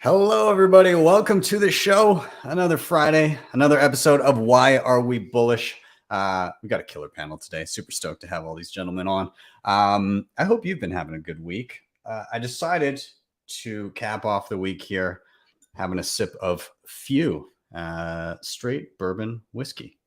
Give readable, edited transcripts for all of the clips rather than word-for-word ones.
Hello, everybody. Welcome to the show. Another Friday, another episode of Why Are We Bullish? We got a killer panel today. Super stoked to have all these gentlemen on. I hope you've been having a good week. I decided to cap off the week here having a sip of Few straight bourbon whiskey.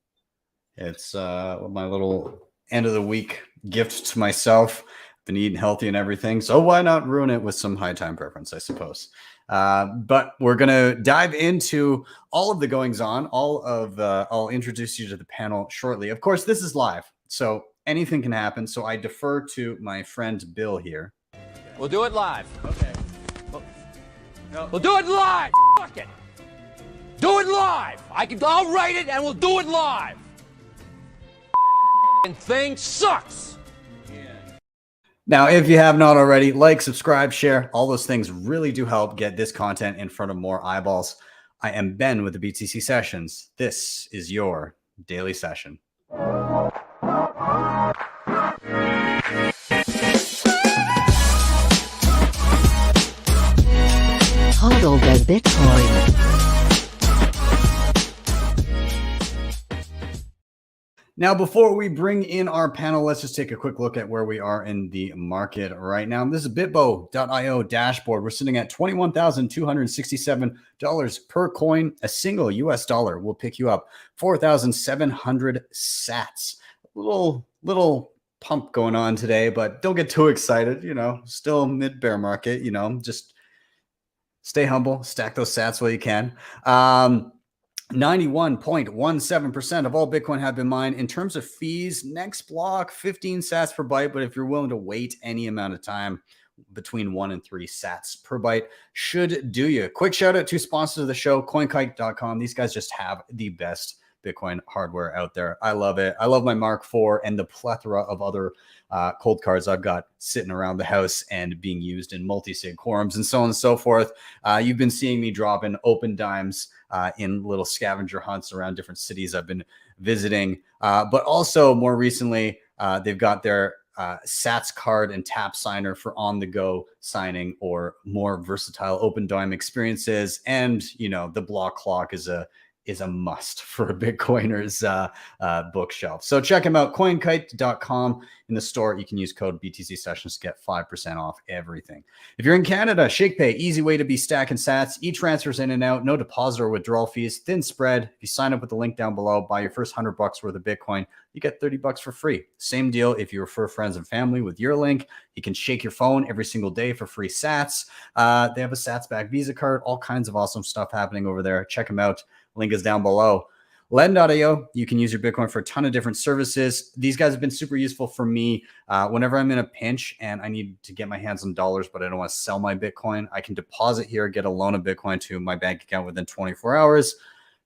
It's my little end of the week gift to myself. Been eating healthy and everything, so why not ruin it with some high time preference, I suppose. But we're going to dive into all of the goings on. I'll introduce you to the panel shortly. Of course, this is live, so anything can happen. So I defer to my friend Bill here. We'll do it live. Okay. We'll do it live. Fuck it. Do it live. I'll write it and we'll do it live. And thing sucks. Now, if you have not already, like, subscribe, share, all those things really do help get this content in front of more eyeballs. I am Ben with the BTC Sessions. This is your daily session. Hodl the Bitcoin. Now, before we bring in our panel, let's just take a quick look at where we are in the market right now. This is bitbo.io dashboard. We're sitting at $21,267 per coin. A single US dollar will pick you up 4,700 sats. Little pump going on today, but don't get too excited. Still mid bear market. Just stay humble, stack those sats while you can. 91.17% of all Bitcoin have been mined. In terms of fees, next block, 15 sats per byte. But if you're willing to wait any amount of time, between 1 and 3 sats per byte should do you. Quick shout out to sponsors of the show, CoinKite.com. These guys just have the best Bitcoin hardware out there. I love it. I love my Mark IV and the plethora of other cold cards I've got sitting around the house and being used in multi-sig quorums and so on and so forth. You've been seeing me drop in open dimes in little scavenger hunts around different cities I've been visiting. But also more recently, they've got their Sats card and tap signer for on-the-go signing or more versatile open dime experiences. And, the block clock is a must for a Bitcoiner's bookshelf. So check them out, coinkite.com. In the store, you can use code BTC Sessions to get 5% off everything. If you're in Canada, Shakepay, easy way to be stacking sats. E-transfers in and out, no deposit or withdrawal fees, thin spread. If you sign up with the link down below, buy your first $100 worth of Bitcoin, you get $30 for free. Same deal if you refer friends and family with your link. You can shake your phone every single day for free sats. They have a sats back Visa card, all kinds of awesome stuff happening over there. Check them out. Link is down below. LEDN.io, you can use your Bitcoin for a ton of different services. These guys have been super useful for me whenever I'm in a pinch and I need to get my hands on dollars, but I don't want to sell my Bitcoin. I can deposit here, get a loan of Bitcoin to my bank account within 24 hours,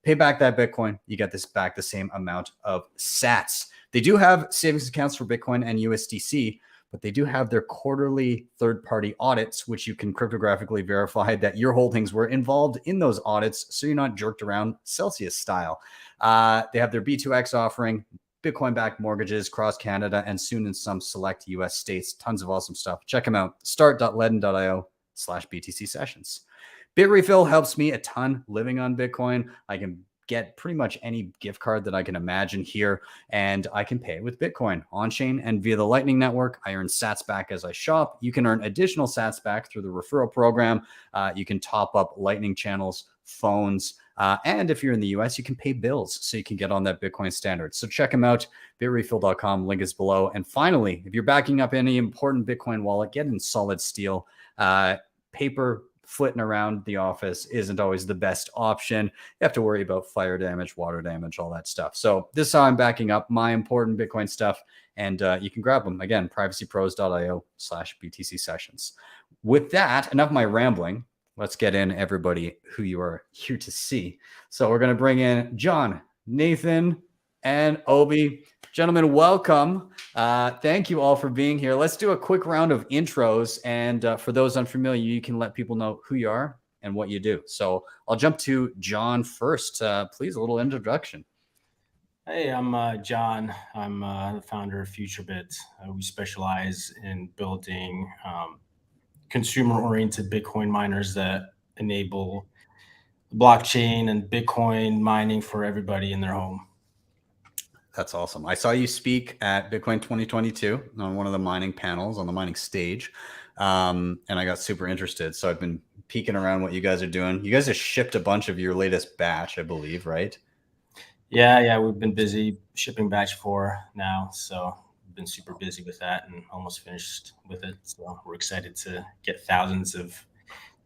pay back that Bitcoin. You get this back the same amount of sats. They do have savings accounts for Bitcoin and USDC, but they do have their quarterly third-party audits, which you can cryptographically verify that your holdings were involved in those audits, so you're not jerked around Celsius style. They have their B2X offering, Bitcoin-backed mortgages across Canada, and soon in some select US states. Tons of awesome stuff. Check them out. start.ledn.io/BTC Sessions. Bitrefill helps me a ton living on Bitcoin. I can get pretty much any gift card that I can imagine here, and I can pay with Bitcoin on-chain and via the Lightning Network. I earn sats back as I shop. You can earn additional sats back through the referral program. You can top up Lightning channels, phones, and if you're in the US, you can pay bills so you can get on that Bitcoin standard. So check them out, bitrefill.com, link is below. And finally, if you're backing up any important Bitcoin wallet, get in solid steel. Paper flitting around the office isn't always the best option. You have to worry about fire damage, water damage, all that stuff. So this is how I'm backing up my important Bitcoin stuff, and you can grab them. Again, privacypros.io/BTC Sessions. With that, enough of my rambling. Let's get in everybody who you are here to see. So we're going to bring in John, Nathan, and Obi. Gentlemen, welcome. Thank you all for being here. Let's do a quick round of intros. And for those unfamiliar, you can let people know who you are and what you do. So I'll jump to John first. Please, a little introduction. Hey, I'm John. I'm the founder of FutureBit. We specialize in building consumer-oriented Bitcoin miners that enable blockchain and Bitcoin mining for everybody in their home. That's awesome. I saw you speak at Bitcoin 2022 on one of the mining panels on the mining stage. And I got super interested. So I've been peeking around what you guys are doing. You guys have shipped a bunch of your latest batch, I believe, right? Yeah, we've been busy shipping batch 4 now. So we've been super busy with that and almost finished with it. So we're excited to get thousands of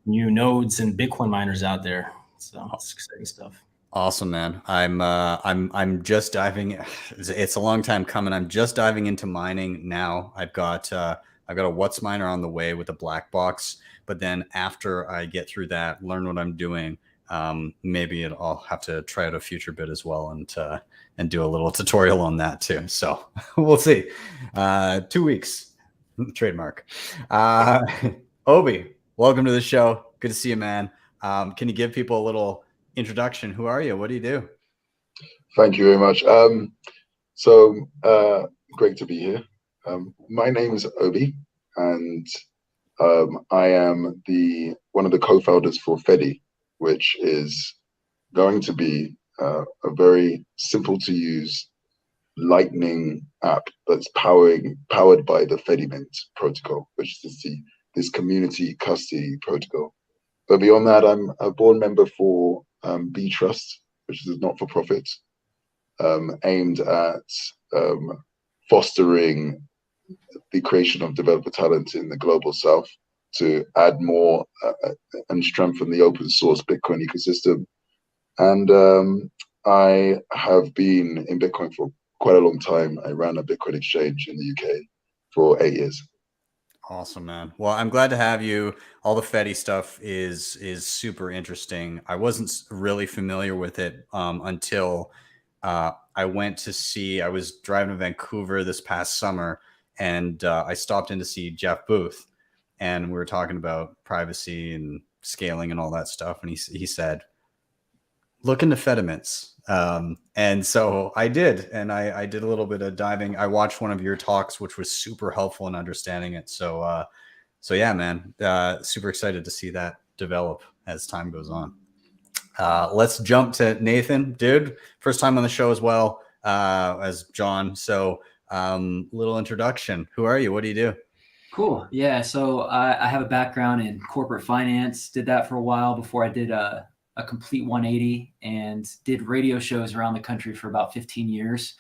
new nodes and Bitcoin miners out there. So it's exciting stuff. Awesome, man. I'm just diving. It's a long time coming. I'm just diving into mining now. I've got a What's Miner on the way with a black box. But then after I get through that, learn what I'm doing, maybe I'll have to try out a future bit as well and do a little tutorial on that too. So we'll see. 2 weeks, trademark. Obi, welcome to the show. Good to see you, man. Can you give people a little introduction? Who are you? What do you do? Thank you very much. Great to be here. My name is Obi, and I am one of the co-founders for Fedi, which is going to be a very simple to use Lightning app that's powered by the Fedimint protocol, which is this community custody protocol. But beyond that, I'm a board member for B-Trust, which is a not-for-profit aimed at fostering the creation of developer talent in the global south to add more and strengthen the open source Bitcoin ecosystem. And I have been in Bitcoin for quite a long time. I ran a Bitcoin exchange in the UK for 8 years. Awesome, man. Well, I'm glad to have you. All the Fedi stuff is super interesting. I wasn't really familiar with it until I went to see. I was driving to Vancouver this past summer, and I stopped in to see Jeff Booth, and we were talking about privacy and scaling and all that stuff. And he said, "Look into Fedimints." And so I did, and I did a little bit of diving. I watched one of your talks, which was super helpful in understanding it. So yeah, man, super excited to see that develop as time goes on. Let's jump to Nathan, dude. First time on the show as well as John. So little introduction. Who are you? What do you do? Cool. Yeah. So I have a background in corporate finance, did that for a while before I did a complete 180 and did radio shows around the country for about 15 years,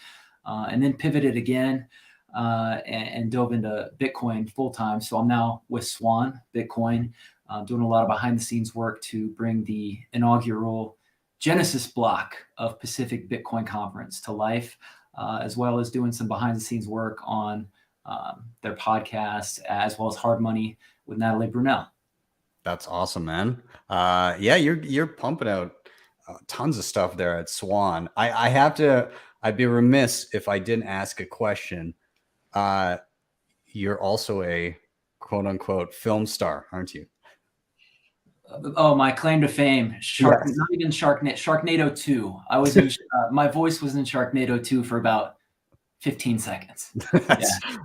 and then pivoted again and dove into Bitcoin full time. So I'm now with Swan Bitcoin, doing a lot of behind the scenes work to bring the inaugural Genesis block of Pacific Bitcoin Conference to life, as well as doing some behind the scenes work on their podcast, as well as Hard Money with Natalie Brunell. That's awesome, man. Yeah, you're pumping out tons of stuff there at Swan. I'd be remiss if I didn't ask a question. You're also a quote unquote film star, aren't you? Oh, my claim to fame, Yes. Not even Sharknado 2. I was in, my voice was in Sharknado 2 for about 15 seconds.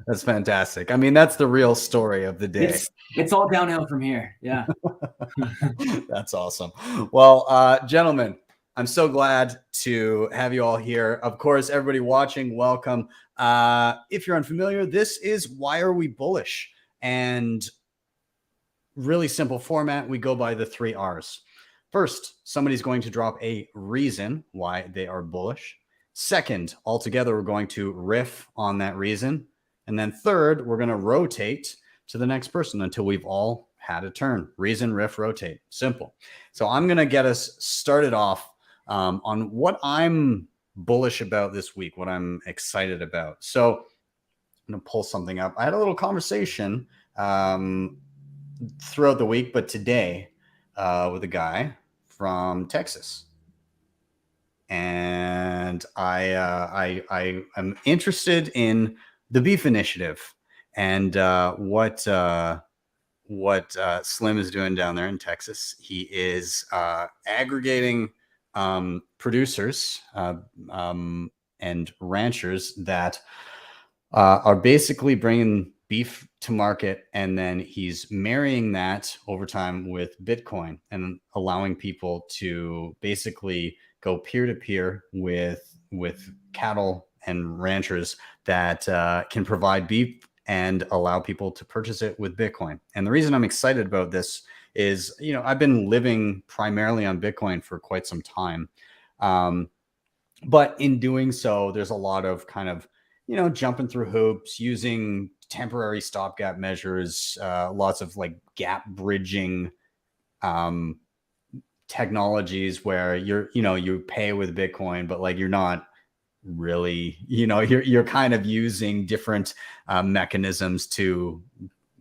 That's fantastic. I mean, that's the real story of the day. It's all downhill from here. Yeah. That's awesome. Well, gentlemen, I'm so glad to have you all here. Of course, everybody watching, welcome. If you're unfamiliar, this is Why Are We Bullish? And really simple format. We go by the 3 R's. First, somebody's going to drop a reason why they are bullish. Second, altogether, we're going to riff on that reason. And then third, we're going to rotate to the next person until we've all had a turn. Reason, riff, rotate. Simple. So I'm going to get us started off on what I'm bullish about this week, what I'm excited about. So I'm going to pull something up. I had a little conversation throughout the week, but today with a guy from Texas. And I am interested in the beef initiative and what Slim is doing down there in Texas. He is aggregating producers and ranchers that are basically bringing beef to market, and then he's marrying that over time with Bitcoin and allowing people to basically go peer to peer with cattle and ranchers that can provide beef and allow people to purchase it with Bitcoin. And the reason I'm excited about this is, you know, I've been living primarily on Bitcoin for quite some time. But in doing so, there's a lot of kind of, you know, jumping through hoops, using temporary stopgap measures, lots of like gap bridging technologies where you pay with Bitcoin, but like you're not really, you're kind of using different mechanisms to,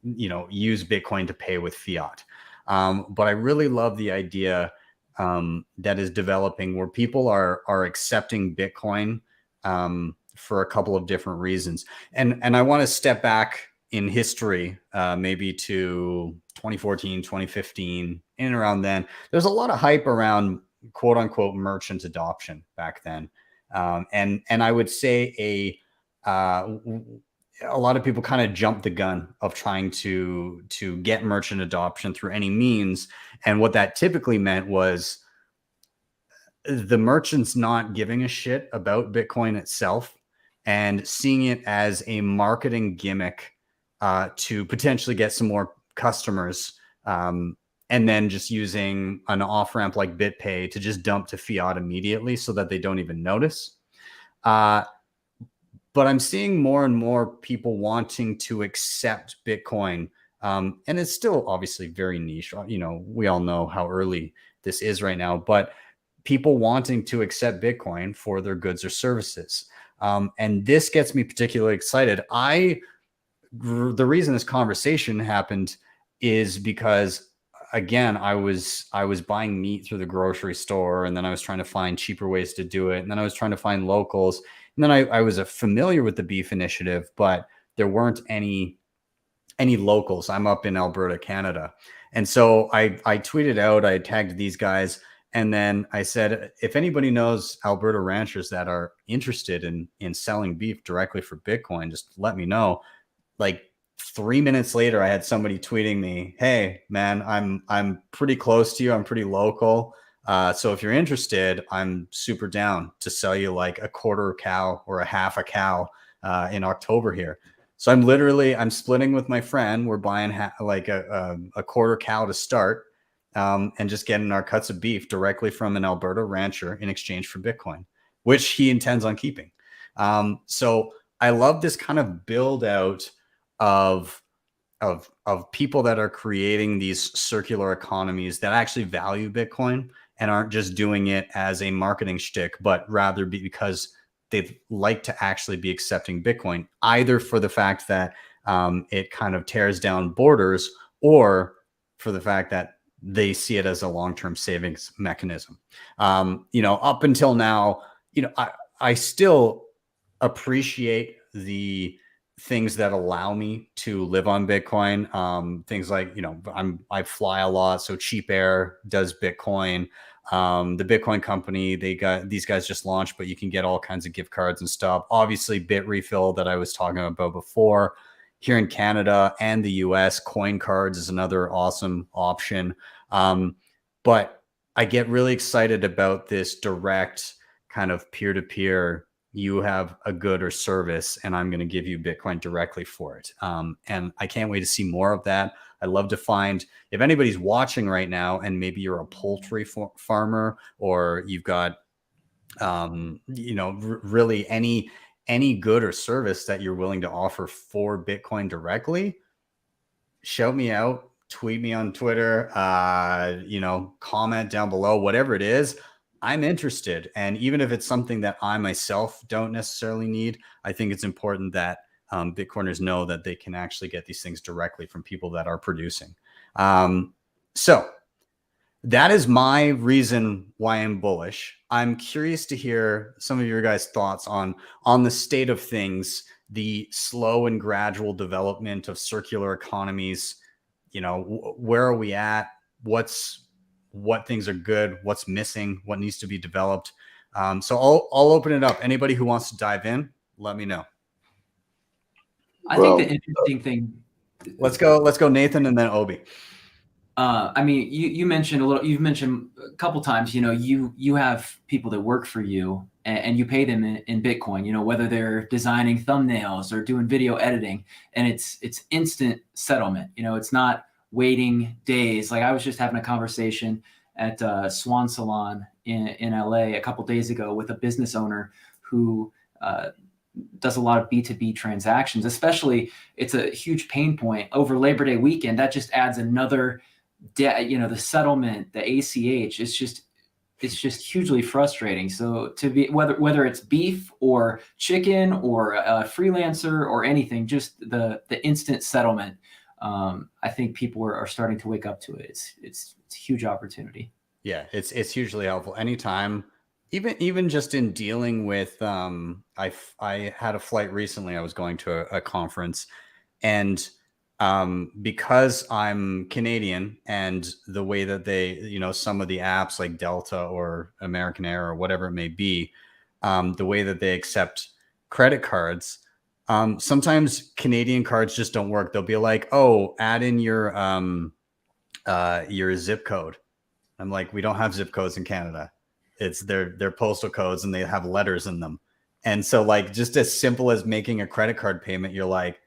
use Bitcoin to pay with fiat. But I really love the idea that is developing where people are accepting Bitcoin for a couple of different reasons. And I want to step back in history, maybe to 2014, 2015, in and around then. There's a lot of hype around quote unquote merchant adoption back then. And I would say a lot of people kind of jumped the gun of trying to get merchant adoption through any means. And what that typically meant was the merchants not giving a shit about Bitcoin itself and seeing it as a marketing gimmick to potentially get some more customers, and then just using an off-ramp like BitPay to just dump to fiat immediately so that they don't even notice. But I'm seeing more and more people wanting to accept Bitcoin. And it's still obviously very niche. We all know how early this is right now, but people wanting to accept Bitcoin for their goods or services. And this gets me particularly excited. The reason this conversation happened is because, again, I was buying meat through the grocery store, and then I was trying to find cheaper ways to do it. And then I was trying to find locals. And then I was familiar with the beef initiative, but there weren't any locals. I'm up in Alberta, Canada. And so I tweeted out, I tagged these guys, and then I said, if anybody knows Alberta ranchers that are interested in selling beef directly for Bitcoin, just let me know. Like 3 minutes later, I had somebody tweeting me, "Hey man, I'm pretty close to you. I'm pretty local. So if you're interested, I'm super down to sell you like a quarter cow or a half a cow in October here." So I'm splitting with my friend. We're buying a quarter cow to start, and just getting our cuts of beef directly from an Alberta rancher in exchange for Bitcoin, which he intends on keeping. So I love this kind of build out of people that are creating these circular economies that actually value Bitcoin and aren't just doing it as a marketing shtick, but rather because they'd like to actually be accepting Bitcoin, either for the fact that it kind of tears down borders, or for the fact that they see it as a long-term savings mechanism. Up until now, I still appreciate the things that allow me to live on Bitcoin. Things like, I fly a lot, so Cheap Air does Bitcoin. The Bitcoin company, these guys just launched, but you can get all kinds of gift cards and stuff. Obviously, Bitrefill that I was talking about before. Here in Canada and the US, coin cards is another awesome option. But I get really excited about this direct kind of peer-to-peer. You have a good or service, and I'm going to give you Bitcoin directly for it. And I can't wait to see more of that. I love to find, if anybody's watching right now and maybe you're a poultry farmer, or you've got, really any good or service that you're willing to offer for Bitcoin directly, shout me out, tweet me on Twitter, comment down below, whatever it is. I'm interested. And even if it's something that I myself don't necessarily need, I think it's important that Bitcoiners know that they can actually get these things directly from people that are producing. So that is my reason why I'm bullish. I'm curious to hear some of your guys' thoughts on the state of things, the slow and gradual development of circular economies. Where are we at? What things are good, what's missing, what needs to be developed. So I'll open it up. Anybody who wants to dive in, let me know. I think the interesting thing. Let's go, Nathan, and then Obi. I mean, you mentioned you've mentioned a couple times, you have people that work for you and you pay them in Bitcoin, whether they're designing thumbnails or doing video editing, and it's instant settlement. It's not waiting days. Like I was just having a conversation at Swan Salon in LA a couple days ago with a business owner who does a lot of B2B transactions. Especially, it's a huge pain point over Labor Day weekend. That just adds another the settlement, the ACH, it's just hugely frustrating. So to be, whether it's beef or chicken or a freelancer or anything, just the instant settlement, I think people are starting to wake up to it. It's a huge opportunity. Yeah, it's hugely helpful. Anytime, even just in dealing with, I had a flight recently. I was going to a conference, and because I'm Canadian, and the way that they, some of the apps like Delta or American Air or whatever it may be, the way that they accept credit cards, sometimes Canadian cards just don't work. They'll be like, oh, add in your zip code. I'm like, we don't have zip codes in Canada. It's their postal codes, and they have letters in them. And so like, just as simple as making a credit card payment, you're like,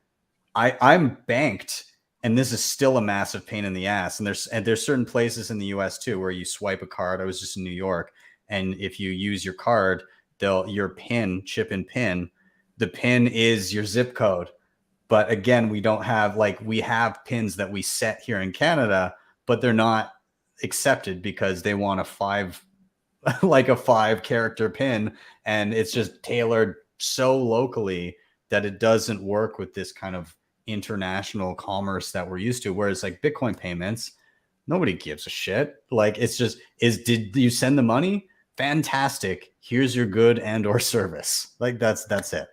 I'm banked, and this is still a massive pain in the ass. And there's certain places in the US too where you swipe a card. I was just in New York, and if you use your card, your PIN, chip and PIN, the PIN is your zip code. But again, we don't have, we have PINs that we set here in Canada, but they're not accepted because they want a 5-character PIN, and it's just tailored so locally that it doesn't work with this kind of international commerce that we're used to. Whereas like Bitcoin payments, nobody gives a shit. Like, it's just, did you send the money? Fantastic. Here's your good and or service. Like that's it.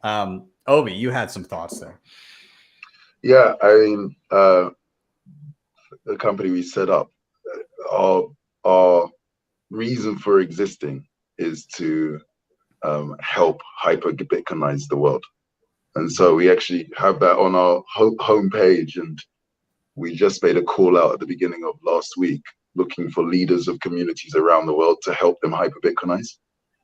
Obi, you had some thoughts there. Yeah, I mean, the company we set up, our reason for existing is to help hyper Bitcoinize the world. And so we actually have that on our homepage, and we just made a call out at the beginning of last week looking for leaders of communities around the world to help them hyper Bitcoinize.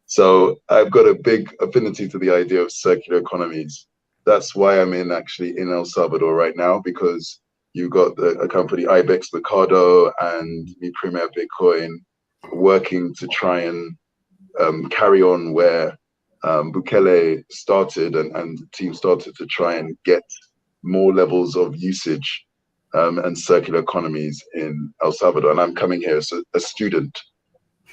So I've got a big affinity to the idea of circular economies. That's why I'm in El Salvador right now, because you've got a company, Ibex Mercado and Mi Primer Bitcoin, working to try and carry on where Bukele started, and the team started to try and get more levels of usage and circular economies in El Salvador. And I'm coming here as a student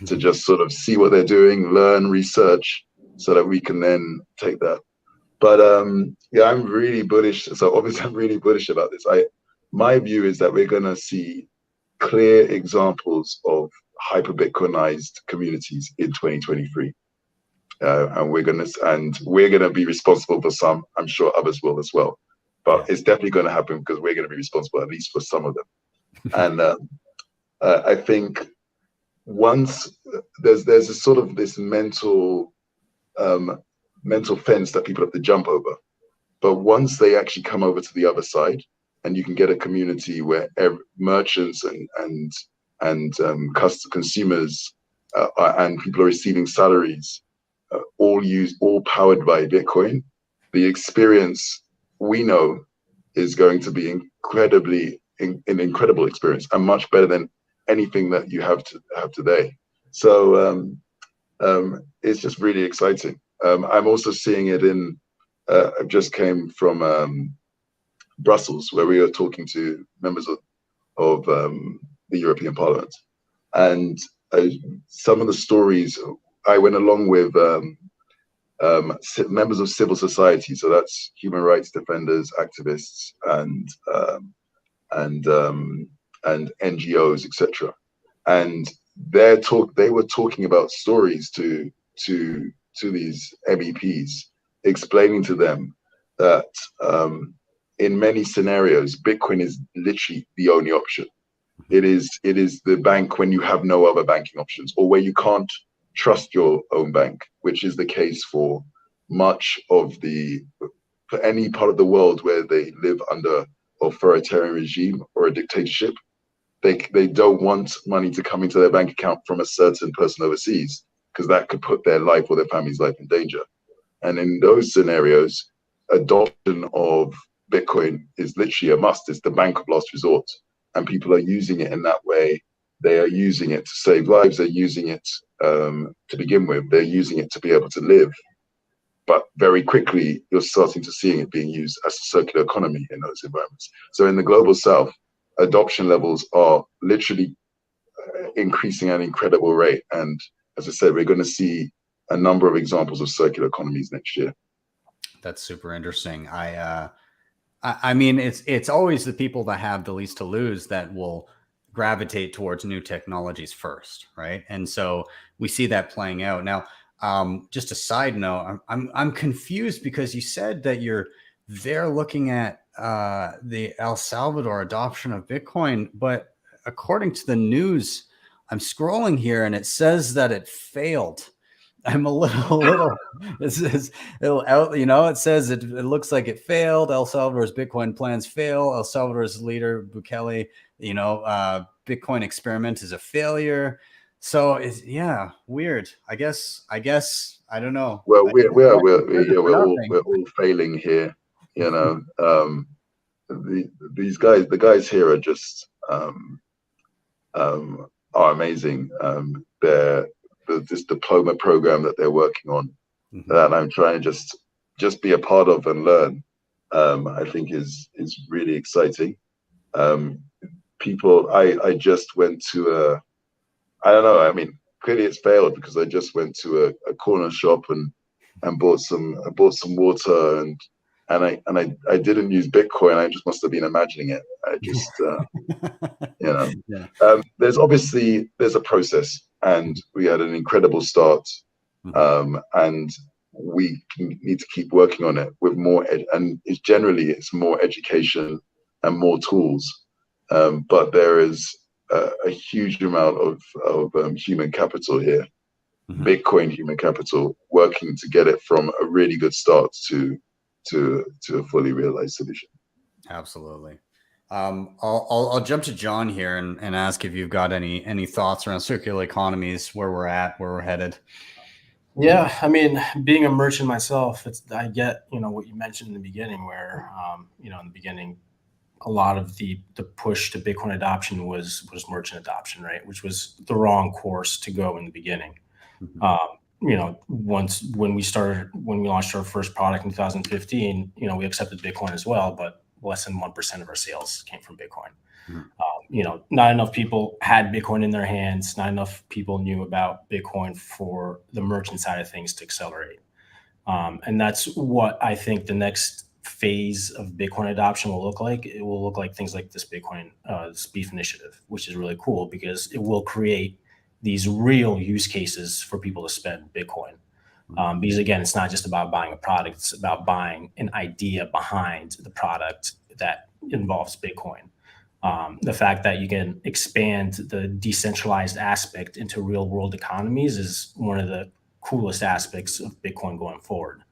to just sort of see what they're doing, learn, research, so that we can then take that. But yeah, I'm really bullish. So obviously I'm really bullish about this. My view is that we're going to see clear examples of hyper Bitcoinized communities in 2023. And we're gonna be responsible for some. I'm sure others will as well, but it's definitely going to happen because we're going to be responsible at least for some of them. And I think once there's a sort of this mental fence that people have to jump over, but once they actually come over to the other side, and you can get a community where merchants and consumers and people are receiving salaries, all powered by Bitcoin, the experience we know is going to be an incredible experience, and much better than anything that you have today. So it's just really exciting. I'm also seeing it in. I just came from Brussels, where we were talking to members of the European Parliament, and some of the stories. I went along with members of civil society, so that's human rights defenders, activists, and NGOs, etc. And they were talking about stories to these MEPs, explaining to them that in many scenarios, Bitcoin is literally the only option. It is the bank when you have no other banking options, or where you can't trust your own bank, which is the case for much of the for any part of the world where they live under authoritarian regime or a dictatorship. They don't want money to come into their bank account from a certain person overseas, because that could put their life or their family's life in danger. And in those scenarios, adoption of Bitcoin is literally a must. It's the bank of last resort. And people are using it in that way. They are using it to save lives. They're using it to begin with. They're using it to be able to live. But very quickly, you're starting to seeing it being used as a circular economy in those environments. So in the global south, adoption levels are literally increasing at an incredible rate. And as I said, we're going to see a number of examples of circular economies next year. That's super interesting. I mean, it's always the people that have the least to lose that will gravitate towards new technologies first, right? And so we see that playing out now. Just a side note, I'm confused because you said that they're looking at the El Salvador adoption of Bitcoin, but according to the news, I'm scrolling here and it says that it failed. I'm a little. It says it says it looks like it failed. El Salvador's Bitcoin plans fail. El Salvador's leader Bukele, Bitcoin experiment is a failure. So it's weird. I guess I don't know. Well, we're all failing here. The guys here are just are amazing. This diploma program that they're working on, that I'm trying to just be a part of and learn, I think is really exciting. I just went to I don't know. I mean, clearly it's failed because I just went to a corner shop and bought some water and I didn't use Bitcoin. I just must have been imagining it. I just there's a process, and we had an incredible start, and we need to keep working on it with more it's more education and more tools, but there is a huge amount of human capital here, Bitcoin human capital, working to get it from a really good start to a fully realized solution. Absolutely. I'll jump to John here and ask if you've got any thoughts around circular economies, where we're at, where we're headed. Yeah, I mean, being a merchant myself, I get what you mentioned in the beginning, where in the beginning, a lot of the push to Bitcoin adoption was merchant adoption, right? Which was the wrong course to go in the beginning. When we launched our first product in 2015, we accepted Bitcoin as well, but less than 1% of our sales came from Bitcoin. Not enough people had Bitcoin in their hands. Not enough people knew about Bitcoin for the merchant side of things to accelerate. And that's what I think the next phase of Bitcoin adoption will look like. It will look like things like this Bitcoin, this Beef initiative, which is really cool because it will create these real use cases for people to spend Bitcoin. Because again, it's not just about buying a product, it's about buying an idea behind the product that involves Bitcoin. The fact that you can expand the decentralized aspect into real world economies is one of the coolest aspects of Bitcoin going forward.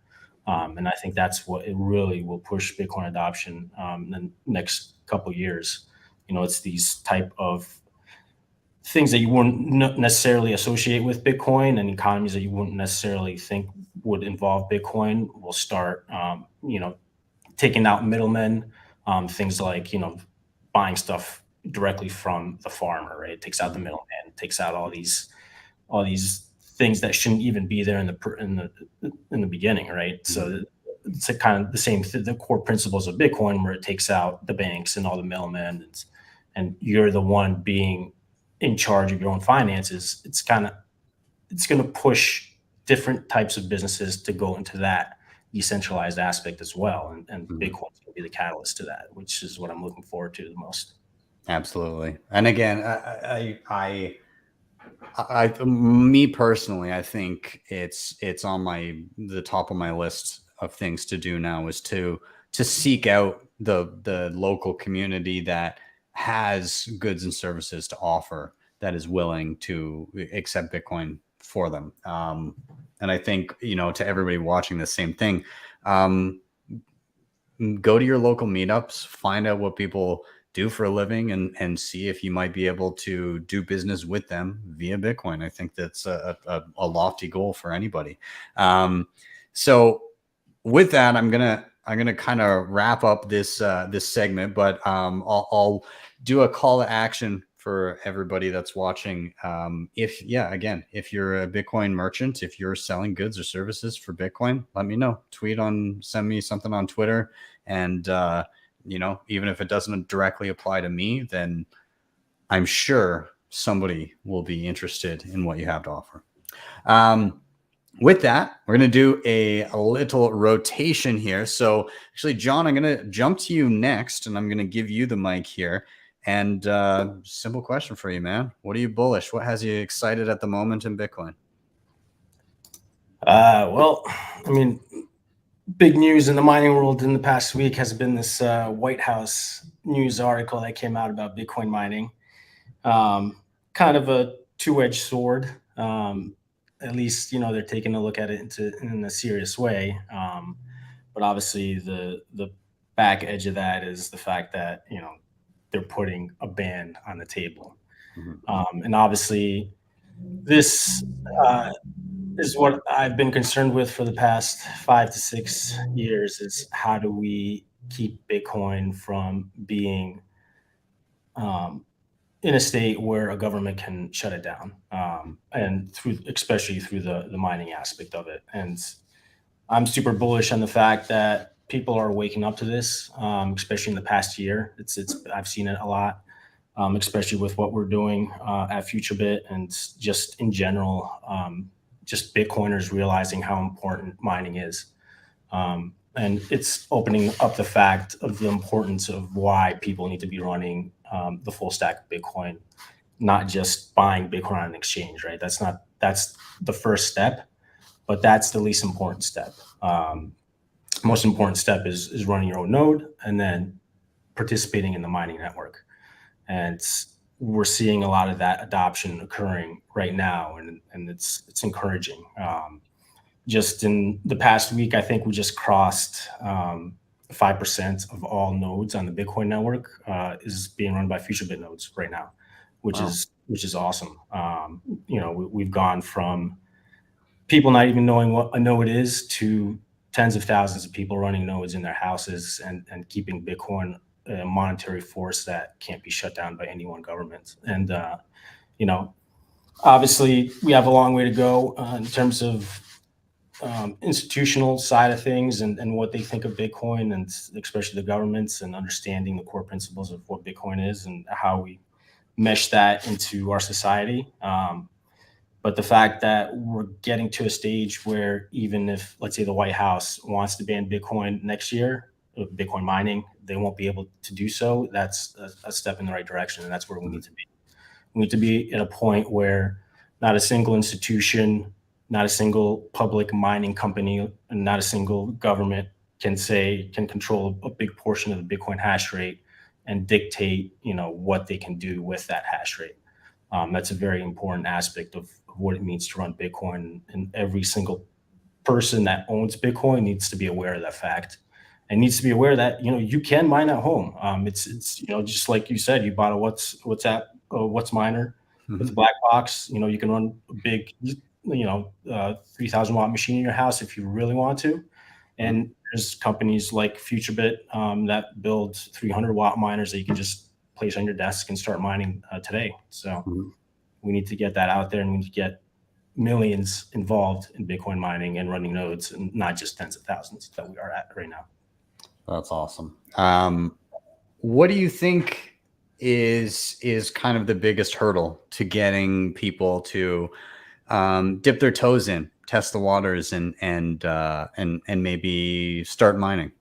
And I think that's what it really will push Bitcoin adoption in the next couple of years. It's these type of things that you wouldn't necessarily associate with Bitcoin, and economies that you wouldn't necessarily think would involve Bitcoin will start, taking out middlemen, things like, buying stuff directly from the farmer, right? It takes out the middleman, it takes out all these things that shouldn't even be there in the beginning, right? So it's kind of the same, the core principles of Bitcoin, where it takes out the banks and all the middlemen, and you're the one being in charge of your own finances. It's going to push different types of businesses to go into that decentralized aspect as well. And Bitcoin will be the catalyst to that, which is what I'm looking forward to the most. Absolutely. And again, me personally, I think it's on the top of my list of things to do now is to seek out the local community that has goods and services to offer, that is willing to accept Bitcoin for them. And I think, to everybody watching, the same thing. go to your local meetups, find out what people do for a living, and see if you might be able to do business with them via Bitcoin. I think that's a lofty goal for anybody. So with that, I'm gonna kind of wrap up this segment, but I'll do a call to action for everybody that's watching. If you're a Bitcoin merchant, if you're selling goods or services for Bitcoin, let me know. Send me something on Twitter, and even if it doesn't directly apply to me, then I'm sure somebody will be interested in what you have to offer. With that, we're going to do a little rotation here. So actually, John, I'm going to jump to you next, and I'm going to give you the mic here. And simple question for you, man. What are you bullish? What has you excited at the moment in Bitcoin? Well, I mean, big news in the mining world in the past week has been this White House news article that came out about Bitcoin mining. Kind of a two-edged sword. At least, they're taking a look at it in a serious way. But obviously the back edge of that is the fact that, they're putting a ban on the table. And obviously this is what I've been concerned with for the past 5 to 6 years, is how do we keep Bitcoin from being in a state where a government can shut it down, and especially through the mining aspect of it. And I'm super bullish on the fact that people are waking up to this, especially in the past year. I've seen it a lot, especially with what we're doing at FutureBit, and just in general, just Bitcoiners realizing how important mining is. And it's opening up the fact of the importance of why people need to be running the full stack of Bitcoin, not just buying Bitcoin on an exchange, right? That's the first step, but that's the least important step. Most important step is running your own node and then participating in the mining network. And we're seeing a lot of that adoption occurring right now, and it's encouraging. Just in the past week, I think we just crossed 5% of all nodes on the Bitcoin network is being run by FutureBit nodes right now, which is awesome. We've gone from people not even knowing what a node is to tens of thousands of people running nodes in their houses and keeping Bitcoin a monetary force that can't be shut down by any one government. And obviously we have a long way to go in terms of institutional side of things and what they think of Bitcoin, and especially the governments, and understanding the core principles of what Bitcoin is and how we mesh that into our society. But the fact that we're getting to a stage where even if, let's say, the White House wants to ban Bitcoin next year, Bitcoin mining, they won't be able to do so. That's a step in the right direction, and that's where we need to be. We need to be at a point where not a single institution, not a single public mining company, and not a single government can control a big portion of the Bitcoin hash rate and dictate, what they can do with that hash rate. That's a very important aspect of what it means to run Bitcoin, and every single person that owns Bitcoin needs to be aware of that fact, and needs to be aware that you can mine at home. It's just like you said, you bought a what's miner with a black box. You can run a big 3,000 watt machine in your house if you really want to. And there's companies like FutureBit that build 300 watt miners that you can just place on your desk and start mining today. So we need to get that out there, and we need to get millions involved in Bitcoin mining and running nodes, and not just tens of thousands that we are at right now. That's awesome. What do you think is kind of the biggest hurdle to getting people to dip their toes in, test the waters, and maybe start mining?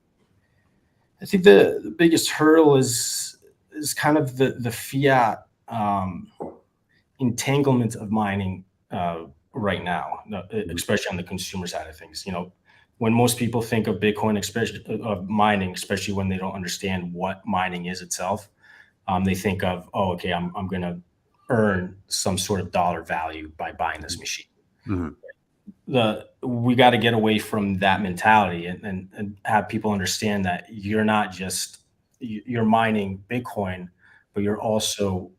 I think the biggest hurdle is kind of the fiat entanglement of mining right now, especially on the consumer side of things. When most people think of Bitcoin, especially of mining, especially when they don't understand what mining is itself, they think of, okay, I'm going to earn some sort of dollar value by buying this machine. we got to get away from that mentality and have people understand that you're not just you're mining Bitcoin, but you're also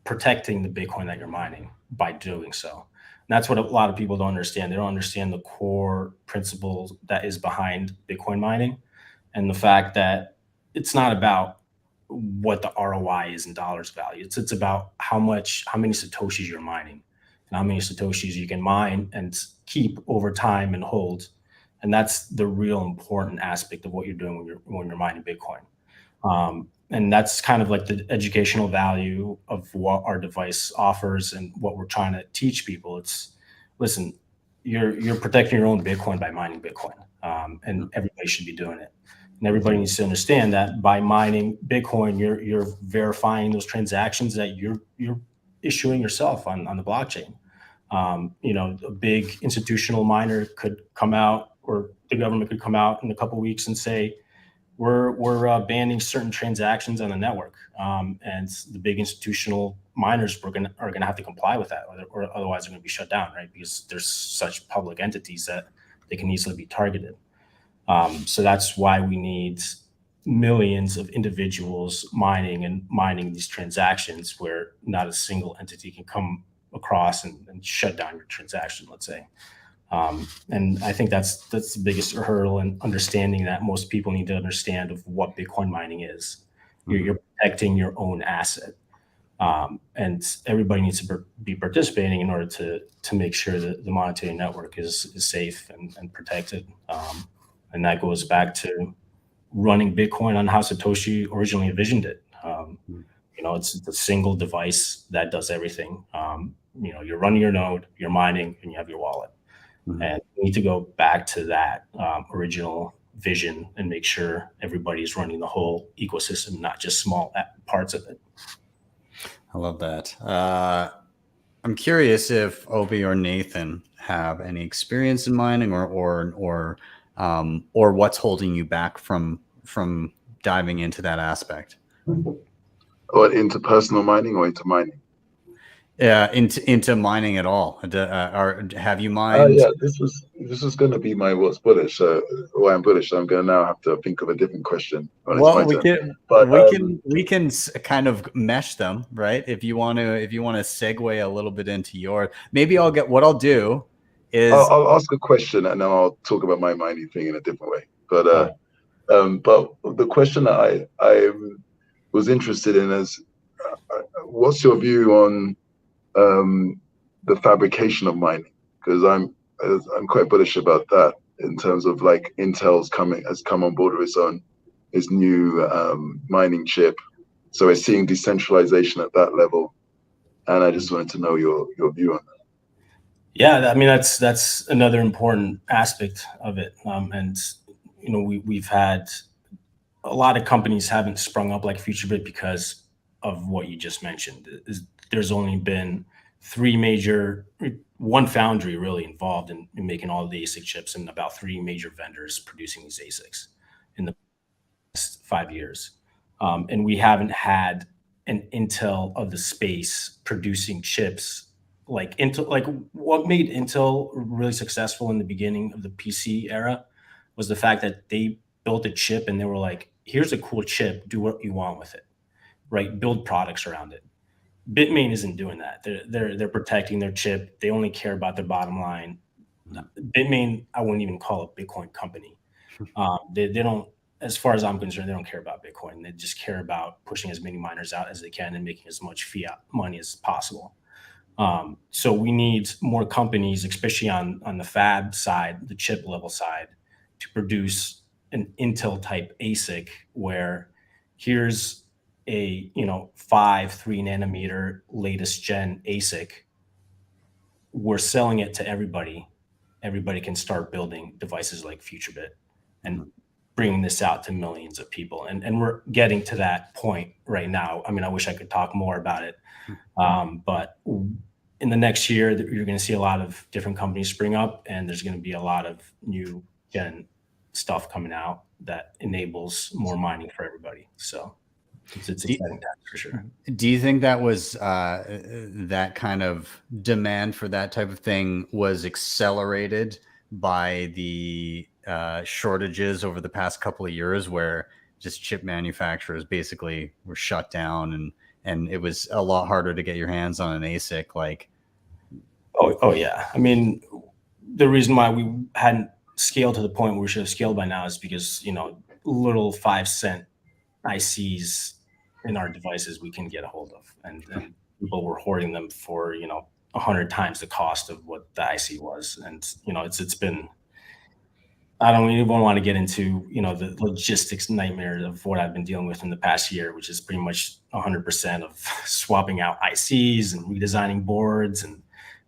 protecting the Bitcoin that you're mining by doing so. And that's what a lot of people don't understand. They don't understand the core principles that is behind Bitcoin mining, and the fact that it's not about what the ROI is in dollars value. It's about how many Satoshis you're mining and how many Satoshis you can mine and keep over time and hold. And that's the real important aspect of what you're doing when you're mining Bitcoin. And that's kind of like the educational value of what our device offers and what we're trying to teach people. It's, listen, you're protecting your own Bitcoin by mining Bitcoin, and everybody should be doing it. And everybody needs to understand that by mining Bitcoin, you're verifying those transactions that you're issuing yourself on the blockchain. A big institutional miner could come out, or the government could come out in a couple of weeks and say, we're banning certain transactions on the network, and the big institutional miners are gonna have to comply with that, or otherwise they're gonna be shut down, right? Because there's such public entities that they can easily be targeted. So that's why we need millions of individuals mining these transactions, where not a single entity can come across and shut down your transaction, let's say. And I think that's the biggest hurdle in understanding that most people need to understand of what Bitcoin mining is. You're protecting your own asset. And everybody needs to be participating in order to make sure that the monetary network is safe and protected. And that goes back to running Bitcoin on how Satoshi originally envisioned it. It's a single device that does everything. You're running your node, you're mining, and you have your wallet. And we need to go back to that original vision and make sure everybody's running the whole ecosystem, not just small parts of it. I love that. I'm curious if Obi or Nathan have any experience in mining, or what's holding you back from diving into that aspect. Or into personal mining or into mining? Yeah, into mining at all. Or have you mined? Yeah, this was going to be my what's bullish. So why I'm bullish. So I'm going to now have to think of a different question. Well, we can kind of mesh them, right? If you want to segue a little bit into your, maybe what I'll do is I'll ask a question and then I'll talk about my mining thing in a different way. But the question that I was interested in is, what's your view on the fabrication of mining? Because I'm quite bullish about that in terms of like Intel's has come on board with its new mining chip, so we're seeing decentralization at that level, and I just wanted to know your view on that. Yeah, I mean that's another important aspect of it, and we've had a lot of companies haven't sprung up like FutureBit because of what you just mentioned. There's only been one foundry really involved in making all of the ASIC chips, and about 3 major vendors producing these ASICs in the past 5 years. And we haven't had an Intel of the space producing chips like Intel. Like what made Intel really successful in the beginning of the PC era was the fact that they built a chip and they were like, here's a cool chip, do what you want with it, right? Build products around it. Bitmain isn't doing that. They're protecting their chip. They only care about their bottom line. Bitmain, I wouldn't even call a Bitcoin company. They don't, as far as I'm concerned, they don't care about Bitcoin. They just care about pushing as many miners out as they can and making as much fiat money as possible. So we need more companies, especially on the fab side, the chip level side, to produce an Intel type ASIC where here's a 3 nanometer latest gen ASIC. We're selling it to everybody. Everybody can start building devices like FutureBit and bringing this out to millions of people. And we're getting to that point right now. I mean, I wish I could talk more about it. But in the next year, you're going to see a lot of different companies spring up, and there's going to be a lot of new gen stuff coming out that enables more mining for everybody. So It's exciting times for sure. Do you think that was that kind of demand for that type of thing was accelerated by the shortages over the past couple of years, where just chip manufacturers basically were shut down, and it was a lot harder to get your hands on an ASIC? Like, oh yeah. I mean, the reason why we hadn't scaled to the point where we should have scaled by now is because, you know, little 5-cent ICs in our devices we can get a hold of, and people were hoarding them for, you know, 100 times the cost of what the IC was. And, you know, it's been, I don't even want to get into, you know, the logistics nightmare of what I've been dealing with in the past year, which is pretty much 100% of swapping out ICs and redesigning boards and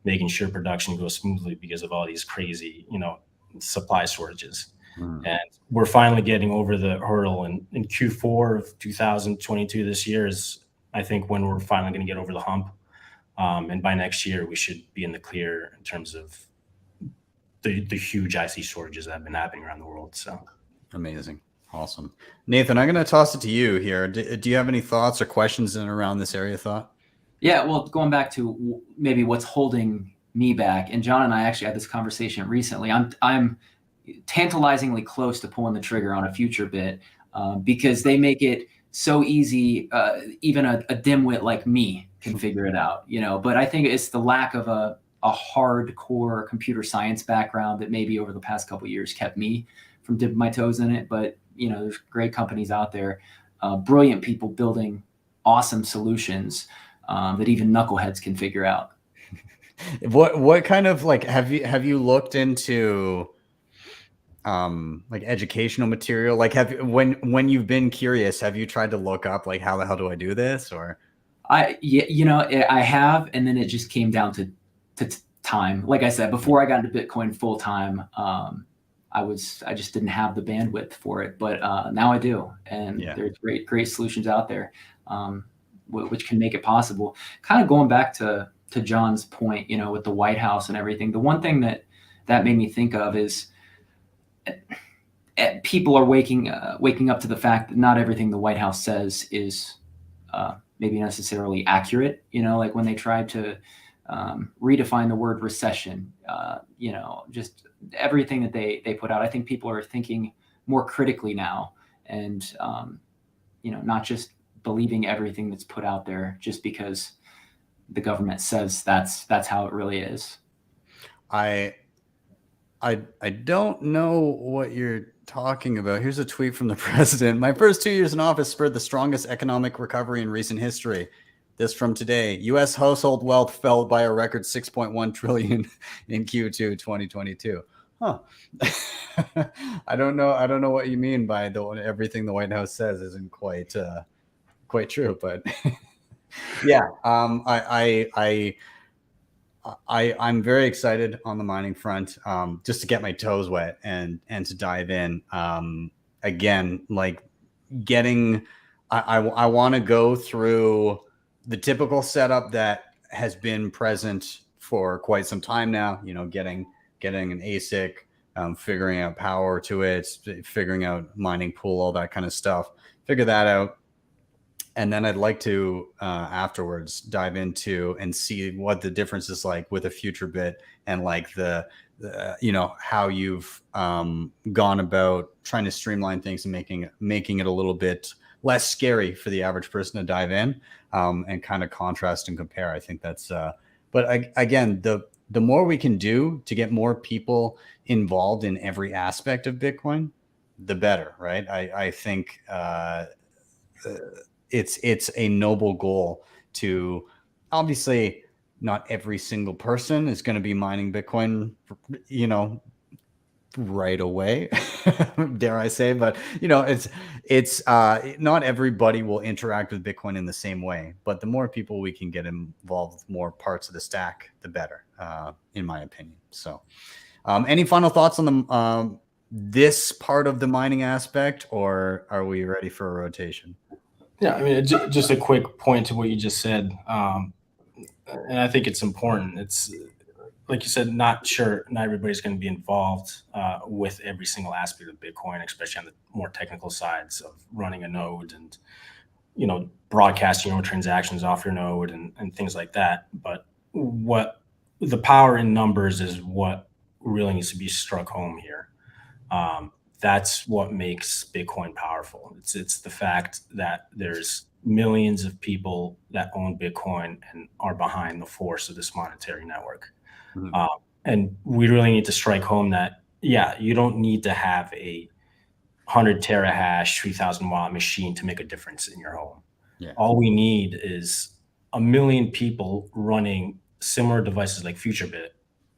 making sure production goes smoothly because of all these crazy, you know, supply shortages. And we're finally getting over the hurdle, and in Q4 of 2022 this year is, I think, when we're finally going to get over the hump. And by next year, we should be in the clear in terms of the huge IC shortages that have been happening around the world. So amazing. Awesome. Nathan, I'm going to toss it to you here. Do you have any thoughts or questions in around this area of thought? Yeah, well, going back to maybe what's holding me back, and John and I actually had this conversation recently. I'm tantalizingly close to pulling the trigger on a future bit because they make it so easy. Even a dimwit like me can figure it out, you know. But I think it's the lack of a hardcore computer science background that maybe over the past couple of years kept me from dipping my toes in it. But, you know, there's great companies out there, brilliant people building awesome solutions that even knuckleheads can figure out. What kind of, like, have you looked into like educational material? Like, when you've been curious, have you tried to look up, like, how the hell do I do this? Or you know, I have, and then it just came down to time. Like I said, before I got into Bitcoin full time, I just didn't have the bandwidth for it, but now I do, and there's great solutions out there, which can make it possible. Kind of going back to John's point, you know, with the White House and everything. The one thing that made me think of is people are waking up to the fact that not everything the White House says is maybe necessarily accurate. You know, like when they tried to redefine the word recession, you know, just everything that they put out. I think people are thinking more critically now, and you know, not just believing everything that's put out there just because the government says that's how it really is. I don't know what you're talking about. Here's a tweet from the president. My first 2 years in office spurred the strongest economic recovery in recent history. This from today. U.S. household wealth fell by a record 6.1 trillion in Q2 2022. Huh. I don't know what you mean by everything the White House says isn't quite true, but yeah. I'm very excited on the mining front, just to get my toes wet and to dive in. Again, like I want to go through the typical setup that has been present for quite some time now. You know, getting an ASIC, figuring out power to it, figuring out mining pool, all that kind of stuff. Figure that out. And then I'd like to afterwards dive into and see what the difference is like with a future bit, and like the you know, how you've gone about trying to streamline things and making it a little bit less scary for the average person to dive in, and kind of contrast and compare. I think that's but again, the more we can do to get more people involved in every aspect of Bitcoin, the better, right? I think it's a noble goal to, obviously not every single person is going to be mining Bitcoin, you know, right away, dare I say, but you know, it's not everybody will interact with Bitcoin in the same way, but the more people we can get involved with more parts of the stack, the better, in my opinion. So any final thoughts on the this part of the mining aspect, or are we ready for a rotation? Yeah, I mean, just a quick point to what you just said, and I think it's important. It's like you said, not everybody's going to be involved with every single aspect of Bitcoin, especially on the more technical sides of running a node and broadcasting your own transactions off your node and things like that. But what the power in numbers is what really needs to be struck home here. That's what makes Bitcoin powerful. It's the fact that there's millions of people that own Bitcoin and are behind the force of this monetary network. Mm-hmm. And we really need to strike home that, you don't need to have a 100 terahash, 3,000 watt machine to make a difference in your home. Yeah. All we need is 1 million people running similar devices like FutureBit.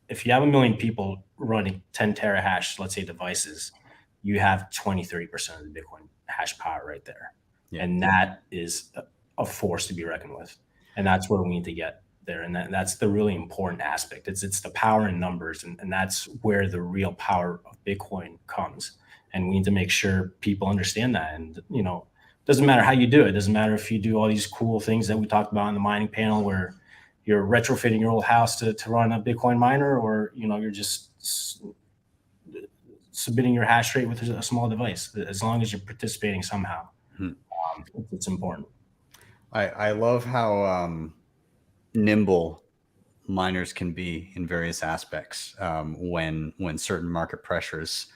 If you have 1 million people running 10 terahash, let's say, devices, you have 20-30% of the Bitcoin hash power right there. Yeah. And that is a force to be reckoned with. And that's where we need to get there. And that's the really important aspect. It's the power in numbers. And that's where the real power of Bitcoin comes. And we need to make sure people understand that. And, it doesn't matter how you do it. It doesn't matter if you do all these cool things that we talked about in the mining panel where you're retrofitting your old house to run a Bitcoin miner, or, you're just submitting your hash rate with a small device. As long as you're participating somehow, it's important. I love how nimble miners can be in various aspects when certain market pressures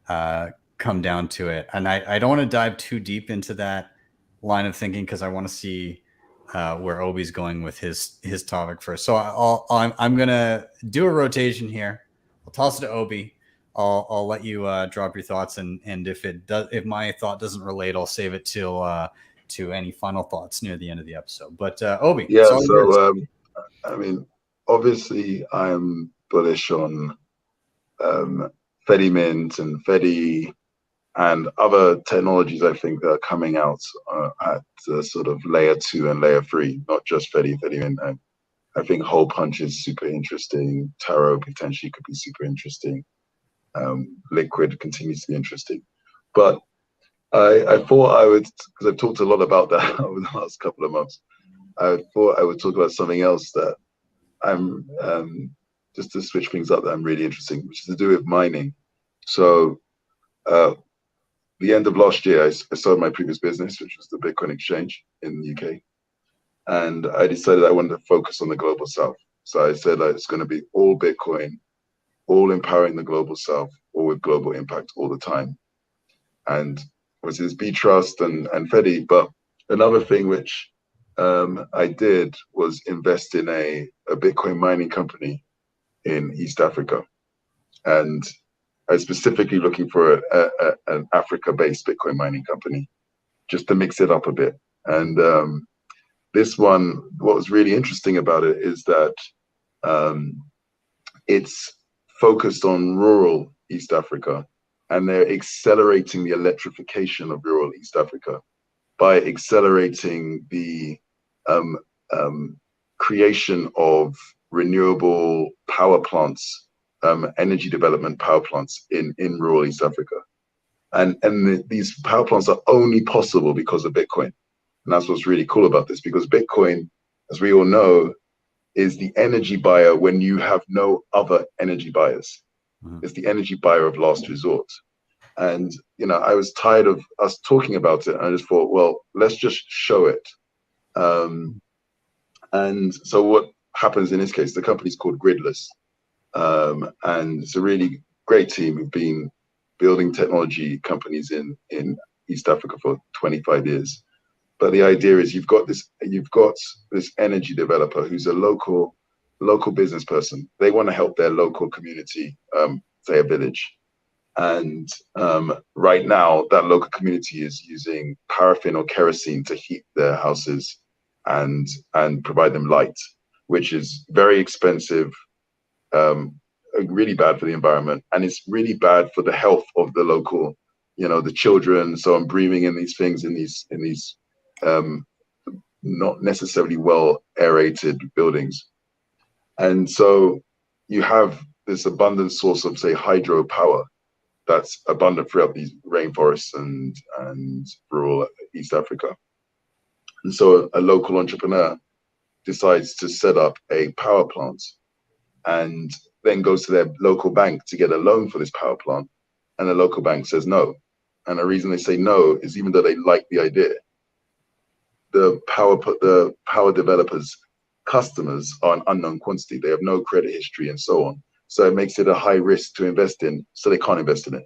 come down to it. And I don't want to dive too deep into that line of thinking because I want to see where Obi's going with his topic first. So I'm gonna do a rotation here. I'll toss it to Obi. I'll let you drop your thoughts, and if my thought doesn't relate, I'll save it till to any final thoughts near the end of the episode. But Obi, yeah. So I mean, obviously, I'm bullish on Fedimint and Fedi and other technologies. I think that are coming out at sort of layer 2 and layer 3, not just Fedimint. I think Hole Punch is super interesting. Taro potentially could be super interesting. Liquid continues to be interesting, but I thought I would, because I've talked a lot about that over the last couple of months. I thought I would talk about something else that I'm just to switch things up that I'm really interested in, which is to do with mining. So the end of last year, I sold my previous business, which was the Bitcoin exchange in the UK, and I decided I wanted to focus on the global south. So I said it's going to be all Bitcoin, all empowering the global south, all with global impact all the time. And obviously there's B-Trust and Fedi, but another thing which I did was invest in a Bitcoin mining company in East Africa. And I was specifically looking for an Africa-based Bitcoin mining company, just to mix it up a bit. And this one, what was really interesting about it is that it's focused on rural East Africa, and they're accelerating the electrification of rural East Africa by accelerating the creation of renewable power plants, energy development power plants in rural East Africa. And these power plants are only possible because of Bitcoin. And that's what's really cool about this, because Bitcoin, as we all know, is the energy buyer when you have no other energy buyers. Mm-hmm. It's the energy buyer of last resort. And, I was tired of us talking about it. And I just thought, well, let's just show it. And so what happens in this case, the company's called Gridless. And it's a really great team who've been building technology companies in East Africa for 25 years. But the idea is you've got this energy developer who's a local business person. They want to help their local community, say a village. And right now, that local community is using paraffin or kerosene to heat their houses and provide them light, which is very expensive, really bad for the environment, and it's really bad for the health of the local, the children. So I'm breathing in these things in these not necessarily well aerated buildings. And so you have this abundant source of, say, hydropower that's abundant throughout these rainforests and rural East Africa. And so a local entrepreneur decides to set up a power plant and then goes to their local bank to get a loan for this power plant. And the local bank says no. And the reason they say no is even though they like the idea, the power developers' customers are an unknown quantity. They have no credit history and so on. So it makes it a high risk to invest in. So they can't invest in it.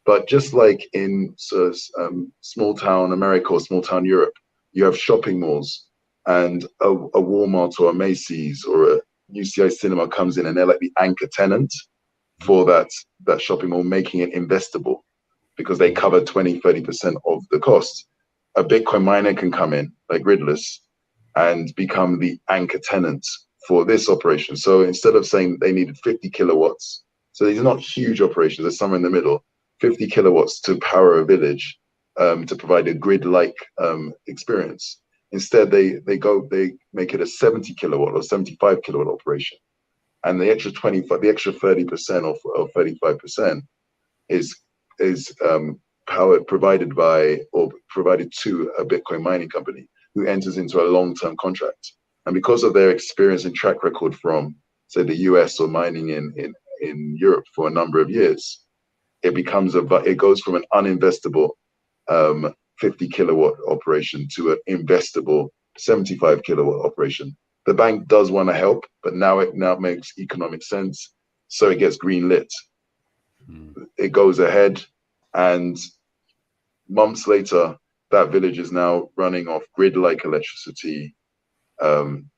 But just like in small town America or small town Europe, you have shopping malls, and a Walmart or a Macy's or a UCI Cinema comes in, and they're like the anchor tenant for that shopping mall, making it investable because they cover 20-30% of the cost. A Bitcoin miner can come in, like Gridless, and become the anchor tenant for this operation. So instead of saying they needed 50 kilowatts, so these are not huge operations, they're somewhere in the middle, 50 kilowatts to power a village, to provide a grid-like experience. Instead, they make it a 70 kilowatt or 75 kilowatt operation, and the extra 30% or 35% is provided to a Bitcoin mining company who enters into a long-term contract. And because of their experience and track record from, say, the US or mining in Europe for a number of years, it goes from an uninvestable 50 kilowatt operation to an investable 75 kilowatt operation. The bank does want to help, but now it makes economic sense, so it gets green lit. It goes ahead, and months later, that village is now running off grid-like electricity,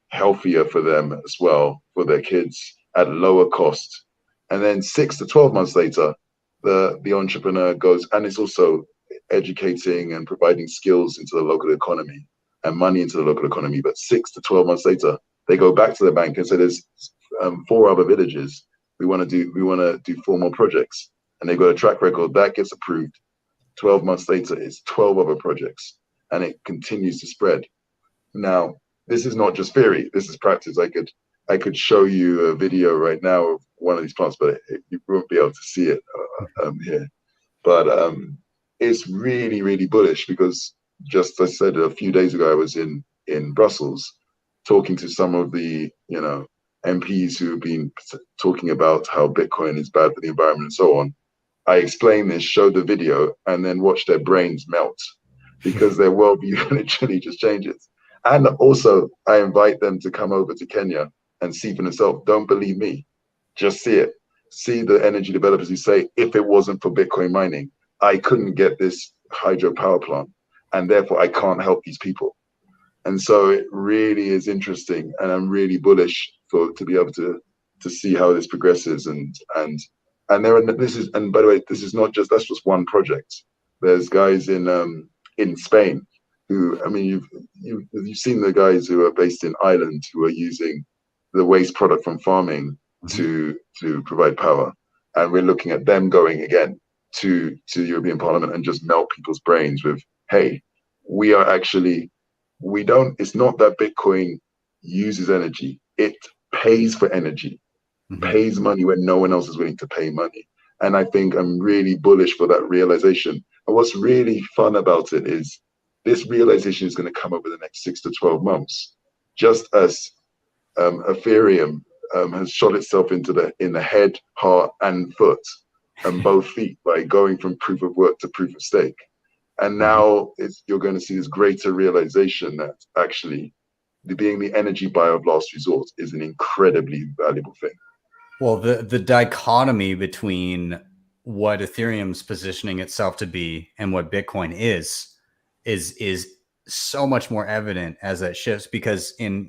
healthier for them as well, for their kids, at lower cost. And then 6 to 12 months later, the entrepreneur goes, and it's also educating and providing skills into the local economy and money into the local economy. But 6 to 12 months later, they go back to the bank and say, there's 4 other villages. We want to do 4 more projects. And they got a track record that gets approved. 12 months later, it's 12 other projects, and it continues to spread. Now, this is not just theory. This is practice. I could show you a video right now of one of these plants, but you won't be able to see it here. But it's really, really bullish, because just as I said a few days ago, I was in Brussels talking to some of the MPs who have been talking about how Bitcoin is bad for the environment and so on. I explained this, showed the video, and then watched their brains melt, because their worldview literally just changes. And also, I invite them to come over to Kenya and see for themselves. Don't believe me, just see it. See the energy developers who say, if it wasn't for Bitcoin mining, I couldn't get this hydropower plant, and therefore I can't help these people. And so it really is interesting, and I'm really bullish to be able to see how this progresses. And by the way, that's just one project. There's guys in Spain who, I mean, you've seen the guys who are based in Ireland who are using the waste product from farming to provide power, and we're looking at them going again to the European Parliament and just melt people's brains with, hey, it's not that Bitcoin uses energy, it pays for energy, pays money when no one else is willing to pay money. And I think I'm really bullish for that realization. And what's really fun about it is this realization is going to come over the next 6 to 12 months, just as Ethereum has shot itself in the head, heart, and foot, and both feet, by going from proof of work to proof of stake. And now you're going to see this greater realization that actually being the energy buyer of last resort is an incredibly valuable thing. Well, the dichotomy between what Ethereum's positioning itself to be and what Bitcoin is so much more evident as that shifts, because in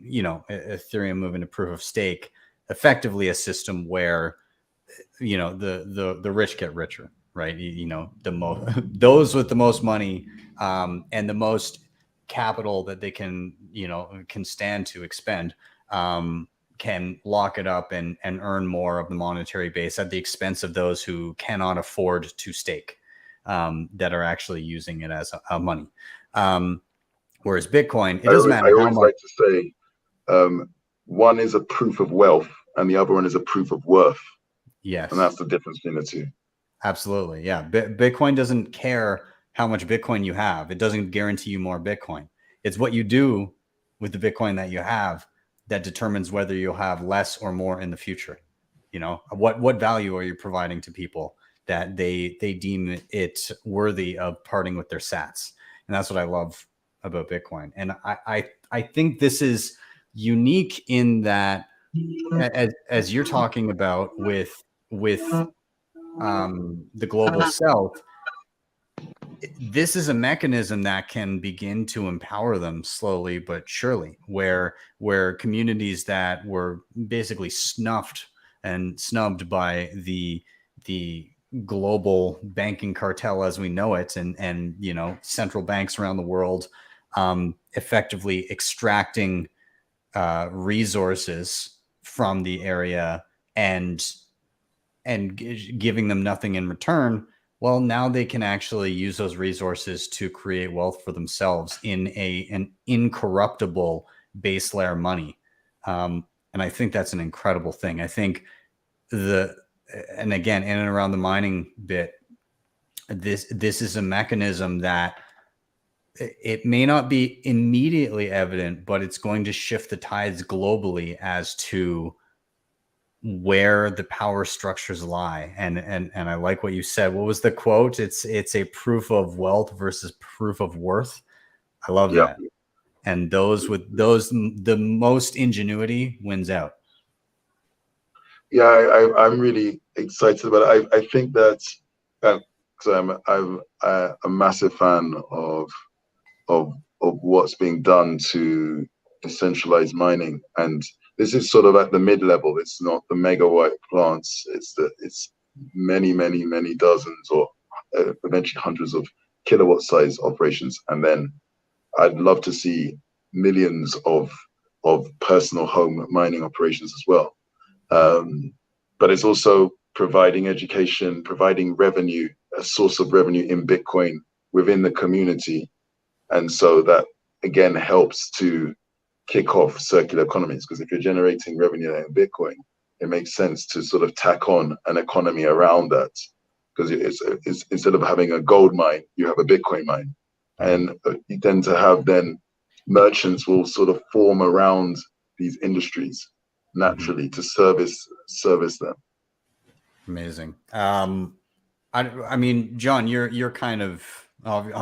Ethereum moving to proof of stake, effectively a system where the rich get richer, right? Those with the most money and the most capital that they can stand to expend can lock it up and earn more of the monetary base at the expense of those who cannot afford to stake, that are actually using it as a money. Whereas Bitcoin, it doesn't matter how much. I always like to say, one is a proof of wealth and the other one is a proof of worth. Yes. And that's the difference between the two. Absolutely. Yeah. Bitcoin doesn't care how much Bitcoin you have. It doesn't guarantee you more Bitcoin. It's what you do with the Bitcoin that you have that determines whether you'll have less or more in the future. What value are you providing to people that they deem it worthy of parting with their sats? And that's what I love Bitcoin. And I think this is unique in that, as you're talking about with the global south, this is a mechanism that can begin to empower them slowly but surely, where communities that were basically snuffed and snubbed by the global banking cartel as we know it, and you know, central banks around the world effectively extracting resources from the area and giving them nothing in return. Well, now they can actually use those resources to create wealth for themselves in an incorruptible base layer money. And I think that's an incredible thing. I think and again, in and around the mining bit, this is a mechanism that it may not be immediately evident, but it's going to shift the tides globally as to where the power structures lie. And I like what you said. What was the quote? It's a proof of wealth versus proof of worth. I love that. And the most ingenuity wins out. Yeah, I'm really excited about it. I think that because I'm a massive fan of what's being done to decentralize mining, and this is sort of at the mid-level. It's not the megawatt plants. It's many dozens or eventually hundreds of kilowatt size operations, and then I'd love to see millions of personal home mining operations as well. But it's also providing education, providing revenue, a source of revenue in Bitcoin within the community. And so that, again, helps to kick off circular economies, because if you're generating revenue in Bitcoin, it makes sense to sort of tack on an economy around that, because it's instead of having a gold mine, you have a Bitcoin mine. And you tend to have then merchants will sort of form around these industries naturally to service them. Amazing. I mean, John, you're kind of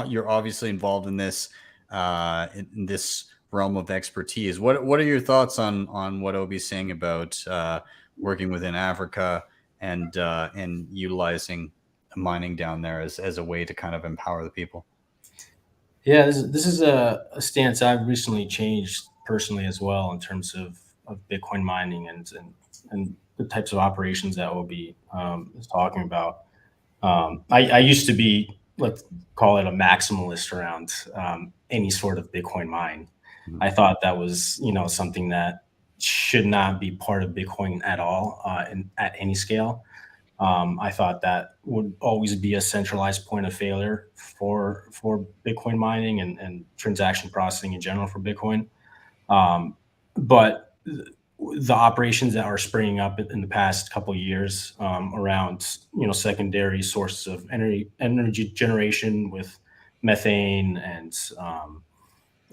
you're obviously involved in this realm of expertise. What are your thoughts on what Obi's saying about working within Africa and utilizing mining down there as a way to kind of empower the people? Yeah, this is a stance I've recently changed personally as well, in terms of Bitcoin mining and the types of operations that Obi is talking about. I used to be, let's call it, a maximalist around any sort of Bitcoin mine. I thought that was, something that should not be part of Bitcoin at all, at any scale. I thought that would always be a centralized point of failure for Bitcoin mining and transaction processing in general for Bitcoin. But the operations that are springing up in the past couple of years around, secondary sources of energy generation with methane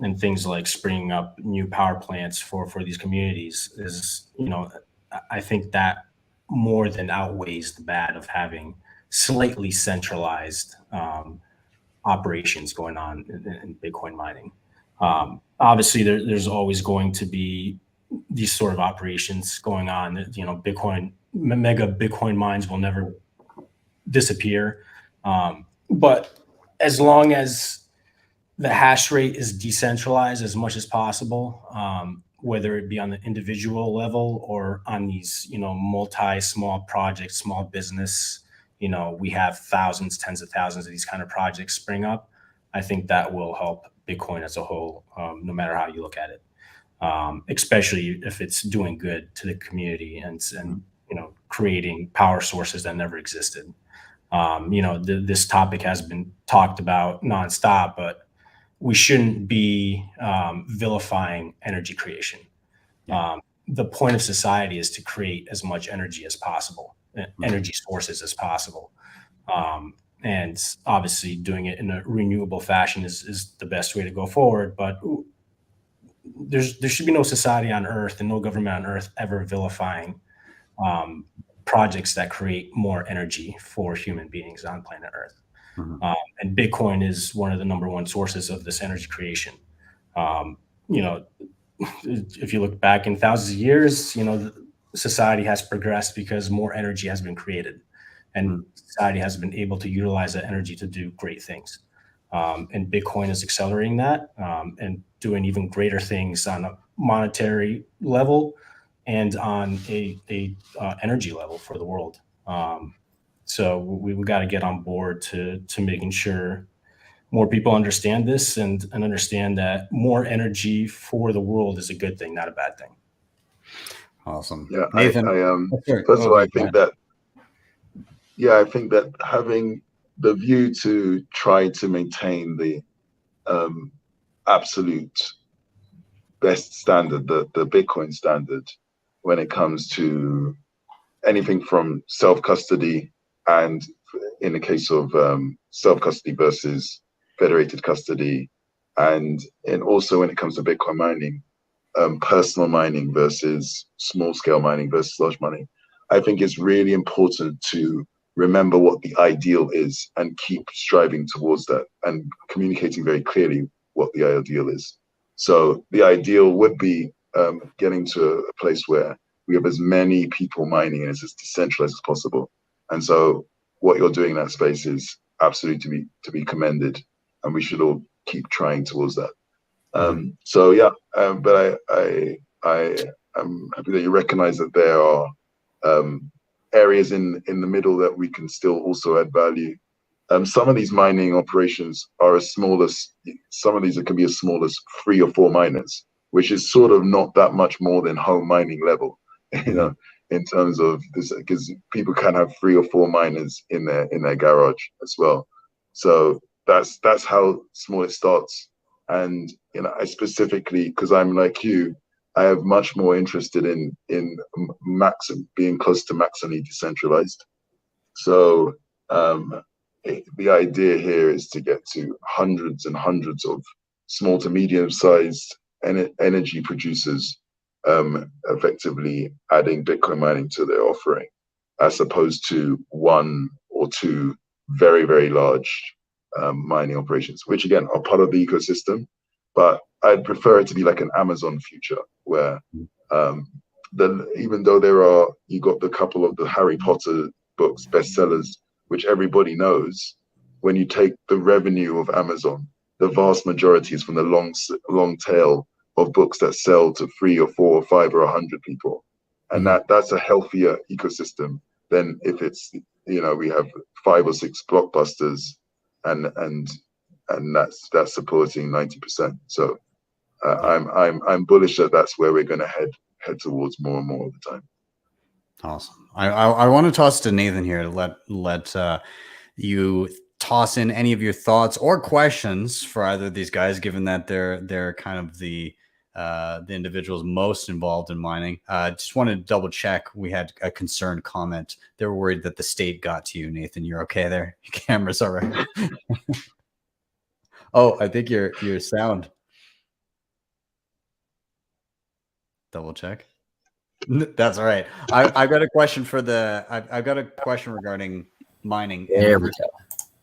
and things like springing up new power plants for these communities is, I think that more than outweighs the bad of having slightly centralized operations going on in Bitcoin mining. Obviously, there's always going to be these sort of operations going on. Mega Bitcoin mines will never disappear. But as long as the hash rate is decentralized as much as possible, whether it be on the individual level or on these, small projects, small business, we have thousands, tens of thousands of these kind of projects spring up. I think that will help Bitcoin as a whole, no matter how you look at it, especially if it's doing good to the community and creating power sources that never existed. This topic has been talked about nonstop, but we shouldn't be vilifying energy creation. The point of society is to create as much energy as possible, energy sources as possible. And obviously doing it in a renewable fashion is the best way to go forward. But there should be no society on Earth and no government on Earth ever vilifying projects that create more energy for human beings on planet Earth. And Bitcoin is one of the number one sources of this energy creation. You know, if you look back in thousands of years, you know, society has progressed because more energy has been created, and society has been able to utilize that energy to do great things. And Bitcoin is accelerating that and doing even greater things on a monetary level and on a energy level for the world. So we got to get on board to making sure more people understand this and understand that more energy for the world is a good thing, not a bad thing. Awesome. Yeah, Nathan. First of all, I think that having the view to try to maintain the absolute best standard, the Bitcoin standard, when it comes to anything from self-custody, and in the case of self-custody versus federated custody, and also when it comes to Bitcoin mining, personal mining versus small-scale mining versus large mining, I think it's really important to remember what the ideal is and keep striving towards that and communicating very clearly what the ideal is. So the ideal would be getting to a place where we have as many people mining and it's as decentralized as possible. And so what you're doing in that space is absolutely to be commended, and we should all keep trying towards that. So yeah, but I am happy that you recognize that there are areas in the middle that we can still also add value. Some of these mining operations are as small as, some of these can be as small as 3 or 4 miners, which is sort of not that much more than home mining level, you know, in terms of this, because people can have 3 or 4 miners in their garage as well. So that's how small it starts. And you know, I specifically, because I'm like you, I have much more interested in being close to maximally decentralized. So the idea here is to get to hundreds and hundreds of small to medium-sized energy producers, effectively adding Bitcoin mining to their offering, as opposed to 1 or 2 very, very large mining operations, which again are part of the ecosystem. But I'd prefer it to be like an Amazon future, where even though you got the couple of the Harry Potter books bestsellers, which everybody knows, when you take the revenue of Amazon, the vast majority is from the long tail of books that sell to 3 or 4 or 5 or 100 people, and that's a healthier ecosystem than if it's, you know, we have 5 or 6 blockbusters, and that's supporting 90%. So I'm bullish that that's where we're going to head towards more and more of the time. Awesome. I want to toss to Nathan here to let you toss in any of your thoughts or questions for either of these guys, given that they're kind of the individuals most involved in mining. Just wanted to double check. We had a concerned comment. They were worried that the state got to you, Nathan. You're okay there? Your camera's all right. Oh, I think your sound. Double check. That's all right. I've got a question for I've got a question regarding mining. There we go.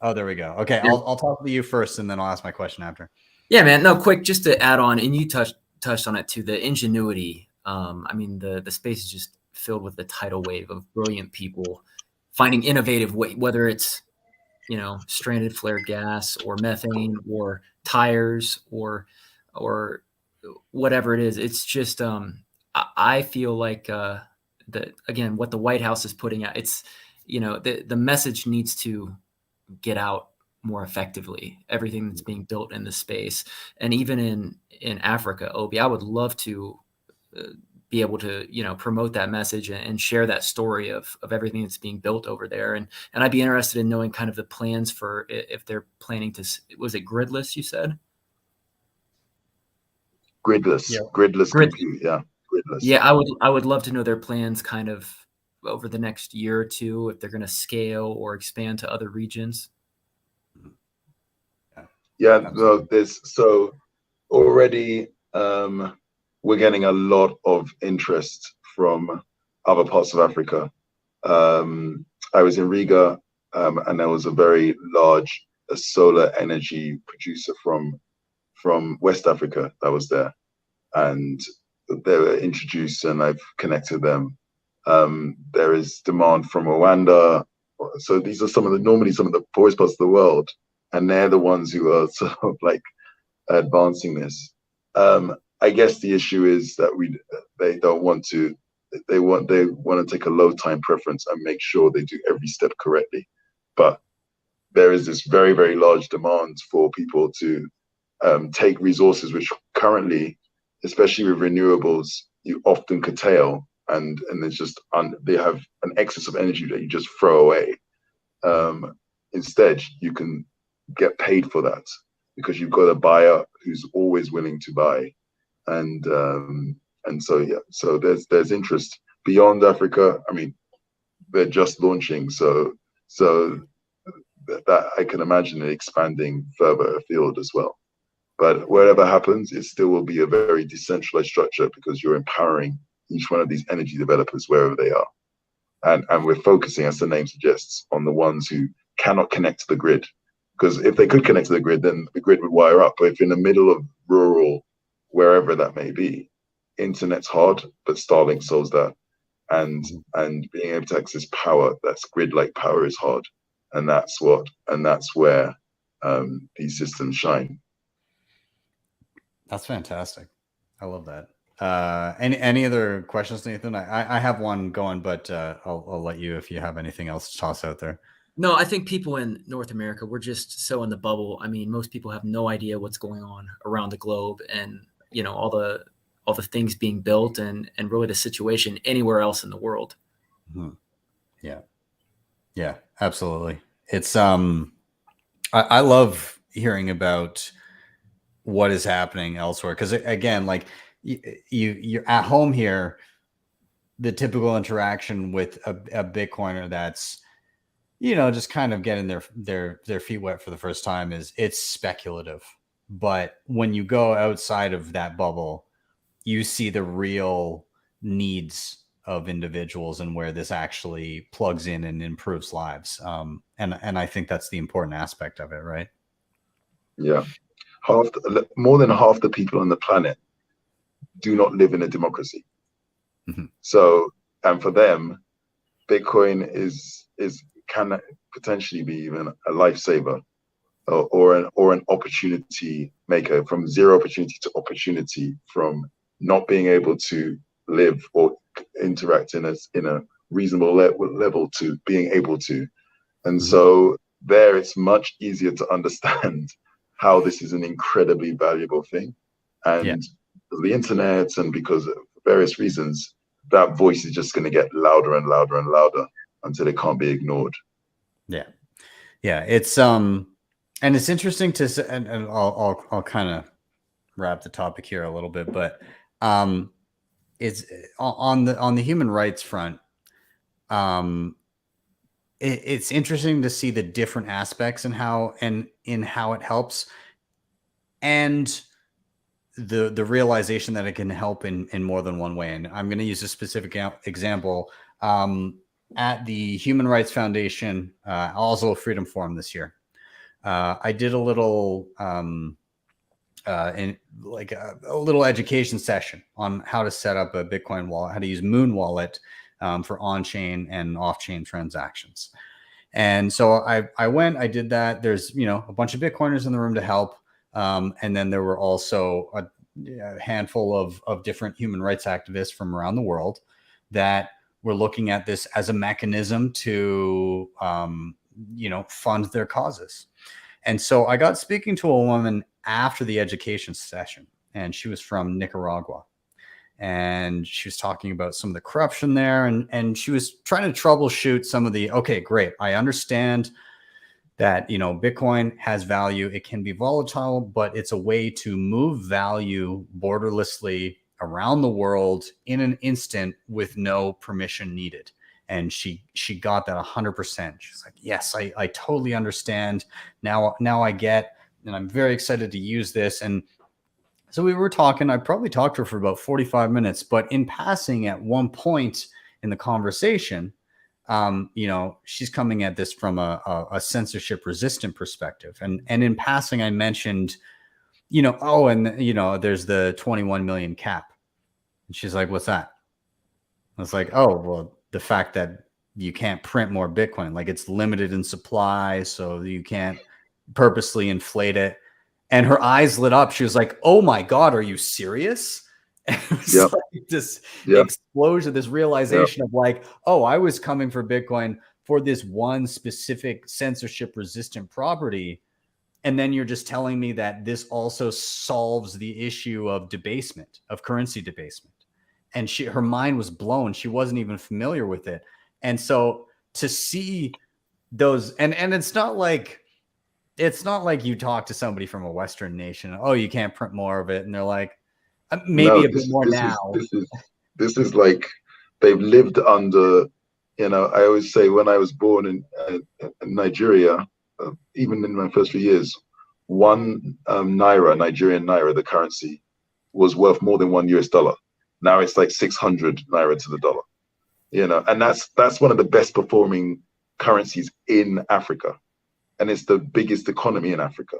Oh, there we go. Okay, I'll talk to you first, and then I'll ask my question after. Yeah, man. No, quick, just to add on, and you touched on it too. The ingenuity. I mean, the space is just filled with the tidal wave of brilliant people finding innovative ways, whether it's, you know, stranded flare gas or methane or tires or whatever it is. It's just I feel like that, again, what the White House is putting out, it's, you know, the message needs to get out more effectively, everything that's being built in the space. And even in Africa, Obi, I would love to be able to, you know, promote that message and share that story of everything that's being built over there. And I'd be interested in knowing kind of the plans for, if they're planning to, was it Gridless, you said? Gridless, Yeah. Gridless compute, yeah. Gridless. Yeah, I would love to know their plans kind of over the next year or two, if they're going to scale or expand to other regions. Yeah, no, so already we're getting a lot of interest from other parts of Africa. I was in Riga and there was a very large solar energy producer from West Africa that was there, and they were introduced, and I've connected them. There is demand from Rwanda. So these are normally some of the poorest parts of the world, and they're the ones who are sort of like advancing this. I guess the issue is that they want to take a low time preference and make sure they do every step correctly. But there is this very, very large demand for people to take resources which currently, especially with renewables, you often curtail, and there's just they have an excess of energy that you just throw away. Instead, you can get paid for that because you've got a buyer who's always willing to buy, and so yeah, so there's interest beyond Africa. I mean, they're just launching, so that I can imagine it expanding further afield as well. But wherever happens, it still will be a very decentralized structure because you're empowering each one of these energy developers wherever they are. And we're focusing, as the name suggests, on the ones who cannot connect to the grid. Because if they could connect to the grid, then the grid would wire up. But if in the middle of rural, wherever that may be, internet's hard, but Starlink solves that. And being able to access power, that's grid-like power, is hard. And that's where these systems shine. That's fantastic. I love that. Any other questions, Nathan? I have one going, but I'll let you, if you have anything else to toss out there. No, I think people in North America, we're just so in the bubble. I mean, most people have no idea what's going on around the globe, and you know, all the things being built, and really the situation anywhere else in the world. Mm-hmm. Yeah, absolutely. It's I love hearing about what is happening elsewhere, because again, like you're at home here, the typical interaction with a Bitcoiner that's, you know, just kind of getting their feet wet for the first time is it's speculative. But when you go outside of that bubble, you see the real needs of individuals and where this actually plugs in and improves lives. And I think that's the important aspect of it, right? Yeah. More than half the people on the planet do not live in a democracy. Mm-hmm. So, and for them, Bitcoin can potentially be even a lifesaver, or an opportunity maker, from zero opportunity to opportunity, from not being able to live or interact in a reasonable level to being able to. And so there, it's much easier to understand how this is an incredibly valuable thing. And the internet, and because of various reasons, that voice is just going to get louder and louder and louder until it can't be ignored. Yeah. It's and it's interesting to, and I'll kind of wrap the topic here a little bit, but it's on the human rights front. It's interesting to see the different aspects and how it helps, and the realization that it can help in more than one way. And I'm going to use a specific example. At the Human Rights Foundation, also a Freedom Forum this year, I did a little a little education session on how to set up a Bitcoin wallet, how to use Moon Wallet for on-chain and off-chain transactions. And so I did that. There's, you know, a bunch of Bitcoiners in the room to help. And then there were also a handful of different human rights activists from around the world that were looking at this as a mechanism to, you know, fund their causes. And so I got speaking to a woman after the education session, and she was from Nicaragua. And she was talking about some of the corruption there, and she was trying to troubleshoot some of the, okay, great, I understand that, you know, Bitcoin has value. It can be volatile, but it's a way to move value borderlessly around the world in an instant with no permission needed. And she got that 100%. She's like, yes, I totally understand. Now I get, and I'm very excited to use this. And so we were talking, I probably talked to her for about 45 minutes, but in passing at one point in the conversation, you know, she's coming at this from a censorship resistant perspective. And in passing, I mentioned, you know, oh, and you know, there's the 21 million cap. And she's like, what's that? I was like, oh, well, the fact that you can't print more Bitcoin, like it's limited in supply, so you can't purposely inflate it. And her eyes lit up. She was like, oh my God, are you serious? And it was like this explosion, this realization of like, oh, I was coming for Bitcoin for this one specific censorship resistant property. And then you're just telling me that this also solves the issue of debasement, of currency debasement. And her mind was blown. She wasn't even familiar with it. And so to see those, and it's not like you talk to somebody from a Western nation, oh, you can't print more of it. And they're like, maybe a bit more now. This is like they've lived under, you know, I always say when I was born in Nigeria, even in my first few years, one Nigerian naira, the currency, was worth more than $1. Now it's like 600 naira to the dollar, you know, and that's one of the best performing currencies in Africa, and it's the biggest economy in Africa.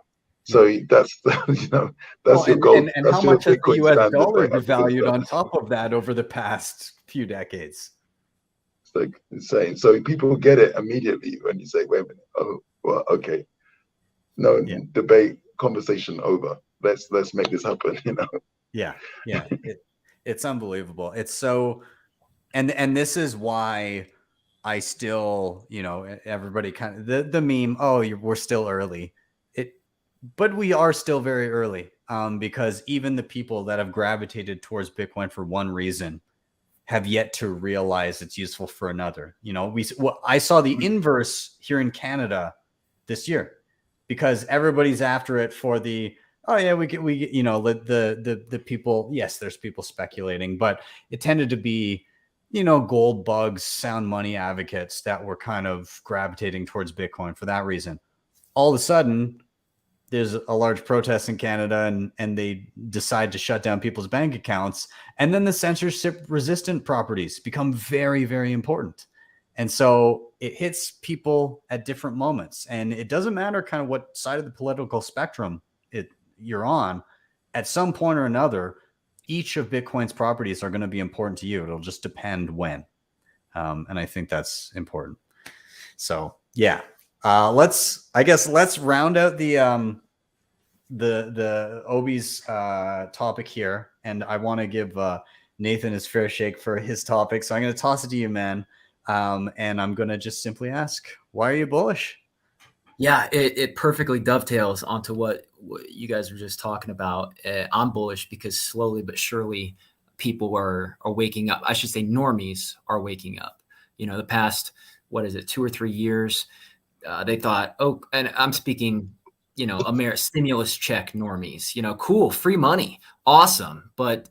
So that's, you know, that's your goal. And how much has the US dollar devalued on top of that over the past few decades? It's like insane. So people get it immediately when you say, wait a minute, oh, well, okay. No, debate, conversation over. Let's make this happen, you know? Yeah. It's unbelievable. It's so, and this is why I still, you know, everybody kind of, the meme, oh, we're still early. But we are still very early, because even the people that have gravitated towards Bitcoin for one reason have yet to realize it's useful for another. You know, I saw the inverse here in Canada this year, because everybody's after it for the, oh yeah, we you know, the people. Yes, there's people speculating, but it tended to be, you know, gold bugs, sound money advocates that were kind of gravitating towards Bitcoin for that reason. All of a sudden, there's a large protest in Canada, and they decide to shut down people's bank accounts, and then the censorship resistant properties become very, very important. And so it hits people at different moments, and it doesn't matter kind of what side of the political spectrum you're on. At some point or another, each of Bitcoin's properties are going to be important to you. It'll just depend when. And I think that's important. So yeah, let's round out the Obi's topic here. And I want to give Nathan his fair shake for his topic. So I'm going to toss it to you, man. And I'm going to just simply ask, why are you bullish? Yeah, it perfectly dovetails onto what you guys were just talking about. I'm bullish because slowly but surely people are waking up. I should say normies are waking up. You know, the past, 2 or 3 years, they thought, oh, and I'm speaking, you know, stimulus check normies, you know, cool, free money, awesome. But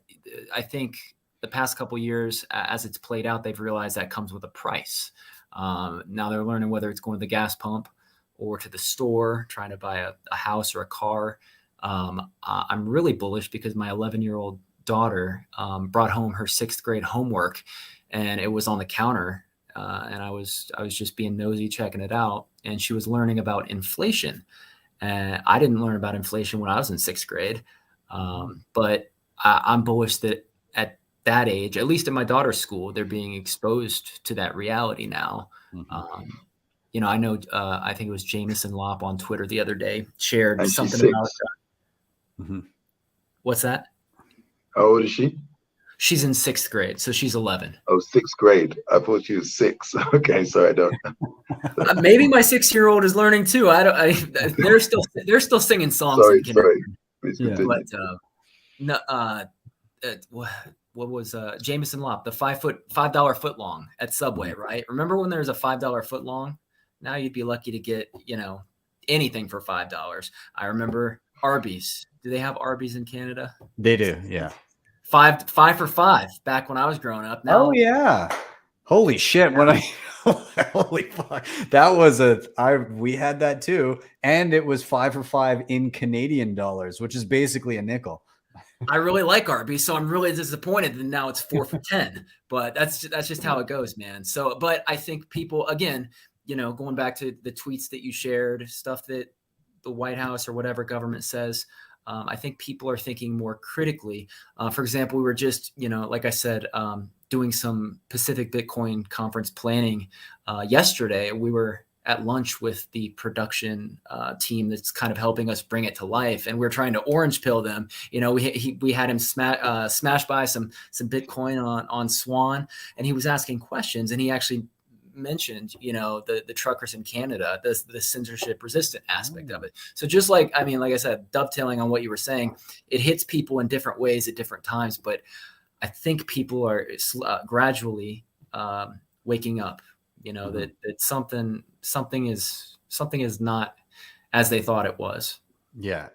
I think the past couple of years, as it's played out, they've realized that comes with a price. Now they're learning whether it's going to the gas pump or to the store, trying to buy a house or a car. I'm really bullish because my 11-year-old daughter brought home her 6th grade homework, and it was on the counter. And I was just being nosy, checking it out. And she was learning about inflation. And I didn't learn about inflation when I was in 6th grade. But I'm bullish that at that age, at least at my daughter's school, they're being exposed to that reality now. Mm-hmm. You know, I know, I think it was Jameson Lopp on Twitter the other day shared and something about mm-hmm. What's that? How old is she? She's in 6th grade, so she's 11. Oh, 6th grade. I thought she was 6. Okay, sorry, I don't. Maybe my 6-year-old is learning too. They're still singing songs. Sorry. Yeah. But what was Jameson Lopp, the $5 footlong at Subway, right? Remember when there was a $5 footlong? Now you'd be lucky to get, you know, anything for $5. I remember Arby's. Do they have Arby's in Canada? They do, yeah. Five for $5 back when I was growing up. Now, oh yeah, holy shit! Holy fuck, that was we had that too, and it was 5 for $5 in Canadian dollars, which is basically a nickel. I really like Arby, so I'm really disappointed that now it's 4 for 10. But that's just how it goes, man. So, but I think people, again, going back to the tweets that you shared, stuff that the White House or whatever government says, I think people are thinking more critically. For example, we were just, like I said, doing some Pacific Bitcoin conference planning yesterday. We were at lunch with the production team that's kind of helping us bring it to life, and we're trying to orange pill them. We had him smash by some Bitcoin on Swan, and he was asking questions, and he actually mentioned, the truckers in Canada, the censorship resistant aspect of it. So just like I said, dovetailing on what you were saying, it hits people in different ways at different times, but I think people are gradually waking up, that something is not as they thought it was. Yeah,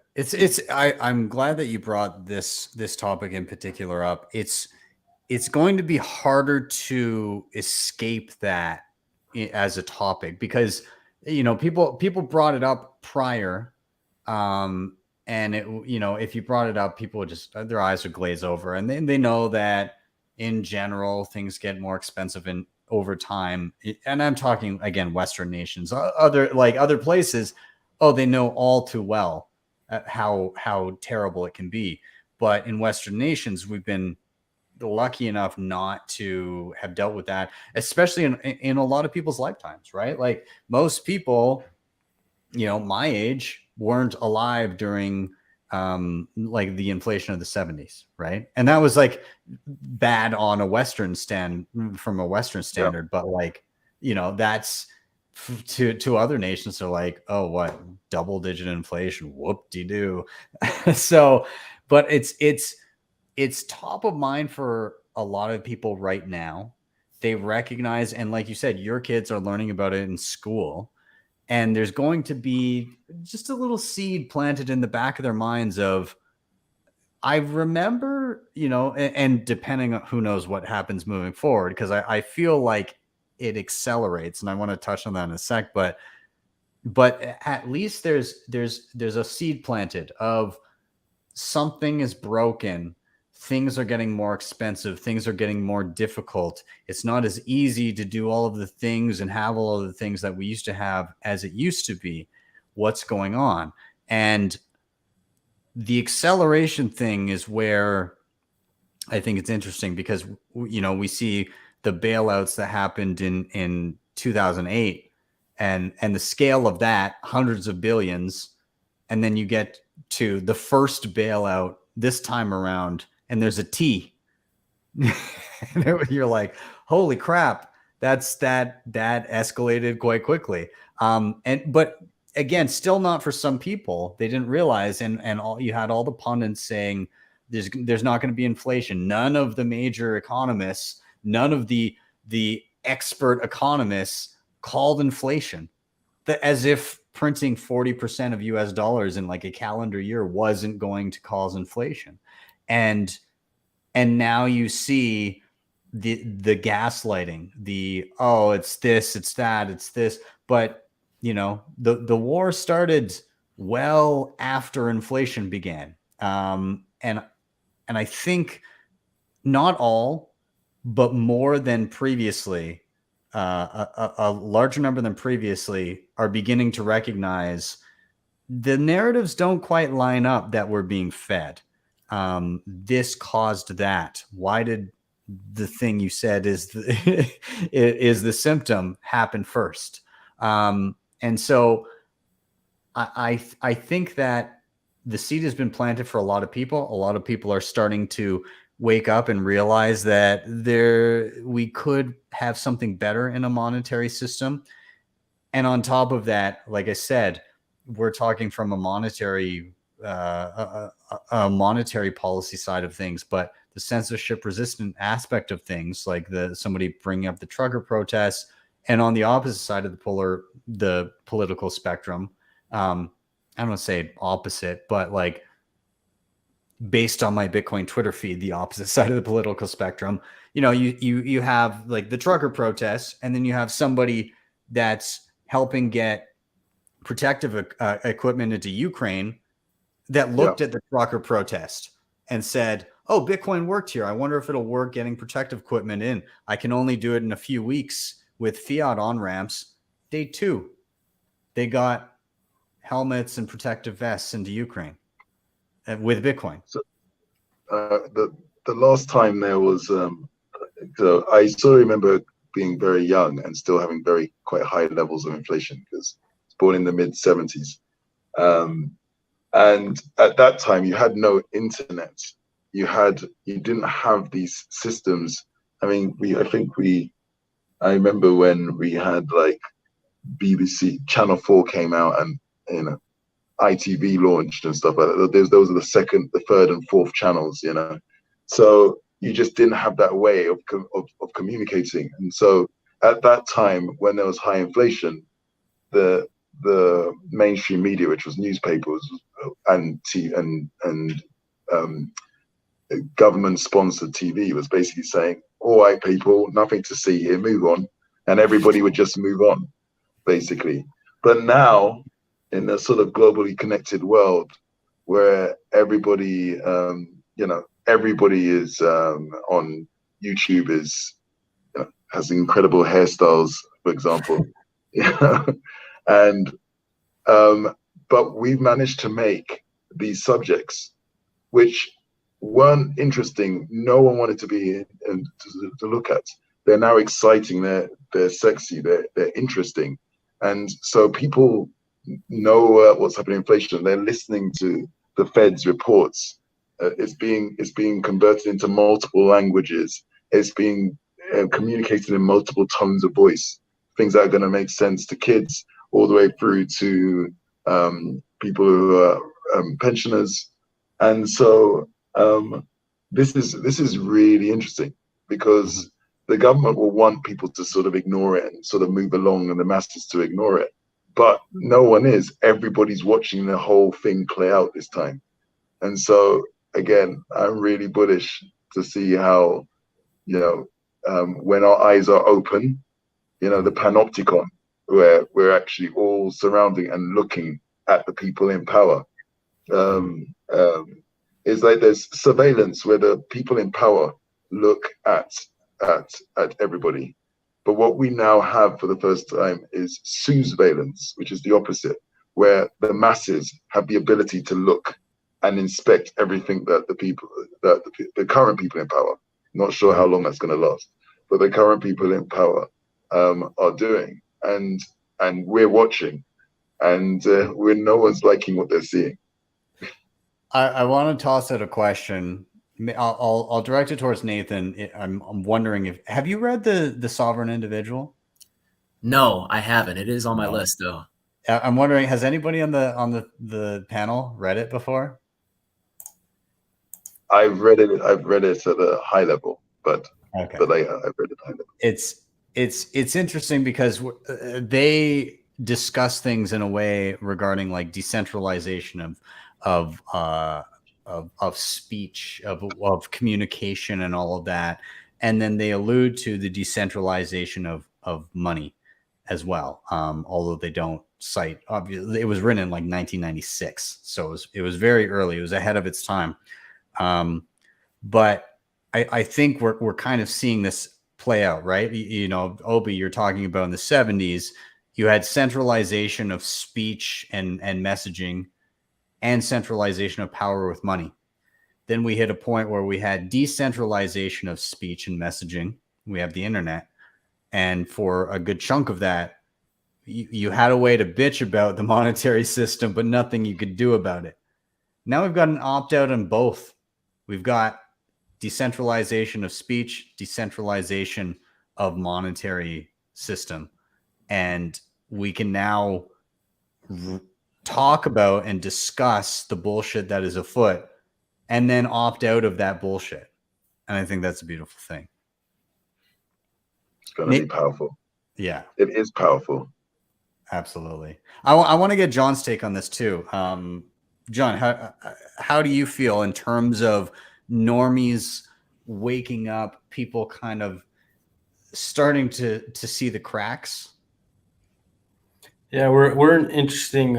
I'm glad that you brought this topic in particular up. It's going to be harder to escape that as a topic because people brought it up prior, and if you brought it up, people would just, their eyes would glaze over, and then they know that in general things get more expensive over time. And I'm talking again Western nations, other places. Oh, they know all too well how terrible it can be. But in Western nations, we've been lucky enough not to have dealt with that, especially in a lot of people's lifetimes, right? Like most people, my age weren't alive during like the inflation of the 70s, right? And that was like bad on a Western from a Western standard, but like, that's to other nations. They're like, oh, what, double-digit inflation, whoop-de-doo. So, but it's top of mind for a lot of people right now. They recognize, and like you said, your kids are learning about it in school, and there's going to be just a little seed planted in the back of their minds of, I remember, and depending on who knows what happens moving forward, because I feel like it accelerates, and I want to touch on that in a sec, but at least there's a seed planted of something is broken. Things are getting more expensive. Things are getting more difficult. It's not as easy to do all of the things and have all of the things that we used to have as it used to be. What's going on? And the acceleration thing is where I think it's interesting because, we see the bailouts that happened in 2008 and the scale of that, hundreds of billions. And then you get to the first bailout this time around, and there's a T. You're like, holy crap, that escalated quite quickly. But again, still not for some people. They didn't realize, and you had all the pundits saying there's not going to be inflation. None of the major economists, none of the expert economists called inflation, as if printing 40% of US dollars in like a calendar year wasn't going to cause inflation. And now you see the gaslighting, it's this, it's that, it's this. But the war started well after inflation began. And I think not all, but more than previously, a larger number than previously are beginning to recognize the narratives don't quite line up that we're being fed. This caused that. Why did the thing you said is the symptom happen first? And so I think that the seed has been planted for a lot of people. A lot of people are starting to wake up and realize that we could have something better in a monetary system. And on top of that, like I said, we're talking from a monetary policy side of things, but the censorship resistant aspect of things, like somebody bringing up the trucker protests, and on the opposite side of the political spectrum, I don't want to say opposite, but like based on my Bitcoin Twitter feed, the opposite side of the political spectrum, you have like the trucker protests, and then you have somebody that's helping get protective equipment into Ukraine that looked at the trucker protest and said, oh, Bitcoin worked here. I wonder if it'll work getting protective equipment in. I can only do it in a few weeks with fiat on-ramps. Day 2, they got helmets and protective vests into Ukraine with Bitcoin. So the last time there was, so I still remember being very young and still having quite high levels of inflation because I was born in the mid 70s. And at that time you had no internet. You didn't have these systems. I mean, I remember when we had like BBC Channel 4 came out and, you know, ITV launched and stuff like that. Those are the second, the third and fourth channels, you know. So you just didn't have that way of communicating. And so at that time when there was high inflation, the mainstream media, which was newspapers and government-sponsored TV, was basically saying, all right, people, nothing to see here, move on. And everybody would just move on, basically. But now, in a sort of globally connected world where everybody, you know, everybody is on YouTube, has incredible hairstyles, for example. And but we've managed to make these subjects which weren't interesting, no one wanted to be and to look at. They're now exciting, they're sexy, they're interesting, and so people know what's happening in inflation. They're listening to the Fed's reports. It's being converted into multiple languages. It's being communicated in multiple tones of voice. Things that are going to make sense to kids, all the way through to people who are pensioners. And so this is really interesting because the government will want people to sort of ignore it and sort of move along, and the masses to ignore it. But no one is. Everybody's watching the whole thing play out this time. And so, again, I'm really bullish to see how, you know, when our eyes are open, you know, the panopticon, where we're actually all surrounding and looking at the people in power. It's like there's surveillance where the people in power look at everybody. But what we now have for the first time is surveillance, which is the opposite, where the masses have the ability to look and inspect everything that the current people in power, not sure how long that's going to last, but the current people in power are doing, and we're watching, and no one's liking what they're seeing. I want to toss out a question. I'll direct it towards Nathan. I'm wondering have you read the Sovereign Individual? No, I haven't. It is on my list though. I'm wondering, has anybody on the panel read it before? I've read it at a high level, but okay. I've read it at high level. It's interesting because they discuss things in a way regarding like decentralization of speech, of communication and all of that. And then they allude to the decentralization of money as well. Although they don't cite, obviously it was written in like 1996. So it was very early. It was ahead of its time. But I think we're kind of seeing this play out, right? You know, Obi, you're talking about in the 70s, you had centralization of speech and messaging, and centralization of power with money. Then we hit a point where we had decentralization of speech and messaging. We have the internet. And for a good chunk of that, you had a way to bitch about the monetary system, but nothing you could do about it. Now we've got an opt-out on both. We've got decentralization of speech, decentralization of monetary system. And we can now talk about and discuss the bullshit that is afoot and then opt out of that bullshit. And I think that's a beautiful thing. It's going to be powerful. Yeah. It is powerful. Absolutely. I want to get John's take on this too. John, how do you feel in terms of normies waking up, people kind of starting to see the cracks? Yeah, we're an interesting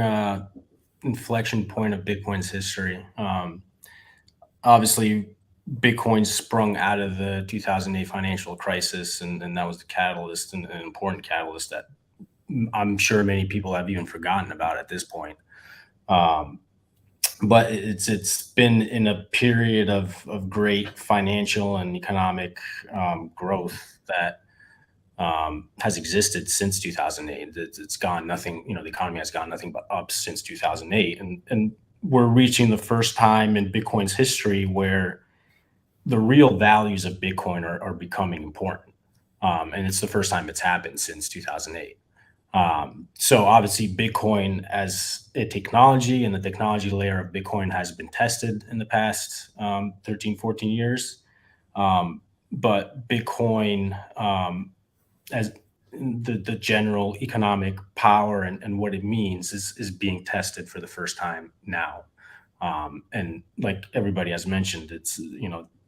inflection point of Bitcoin's history. obviously Bitcoin sprung out of the 2008 financial crisis, and that was the catalyst, and an important catalyst that I'm sure many people have even forgotten about at this point. But it's been in a period of great financial and economic growth that has existed since 2008. It's gone nothing, the economy has gone nothing but up since 2008. And we're reaching the first time in Bitcoin's history where the real values of Bitcoin are becoming important. And it's the first time it's happened since 2008. So obviously Bitcoin as a technology and the technology layer of Bitcoin has been tested in the past 13, 14 years. But Bitcoin as the general economic power and what it means is being tested for the first time now. And like everybody has mentioned, it's,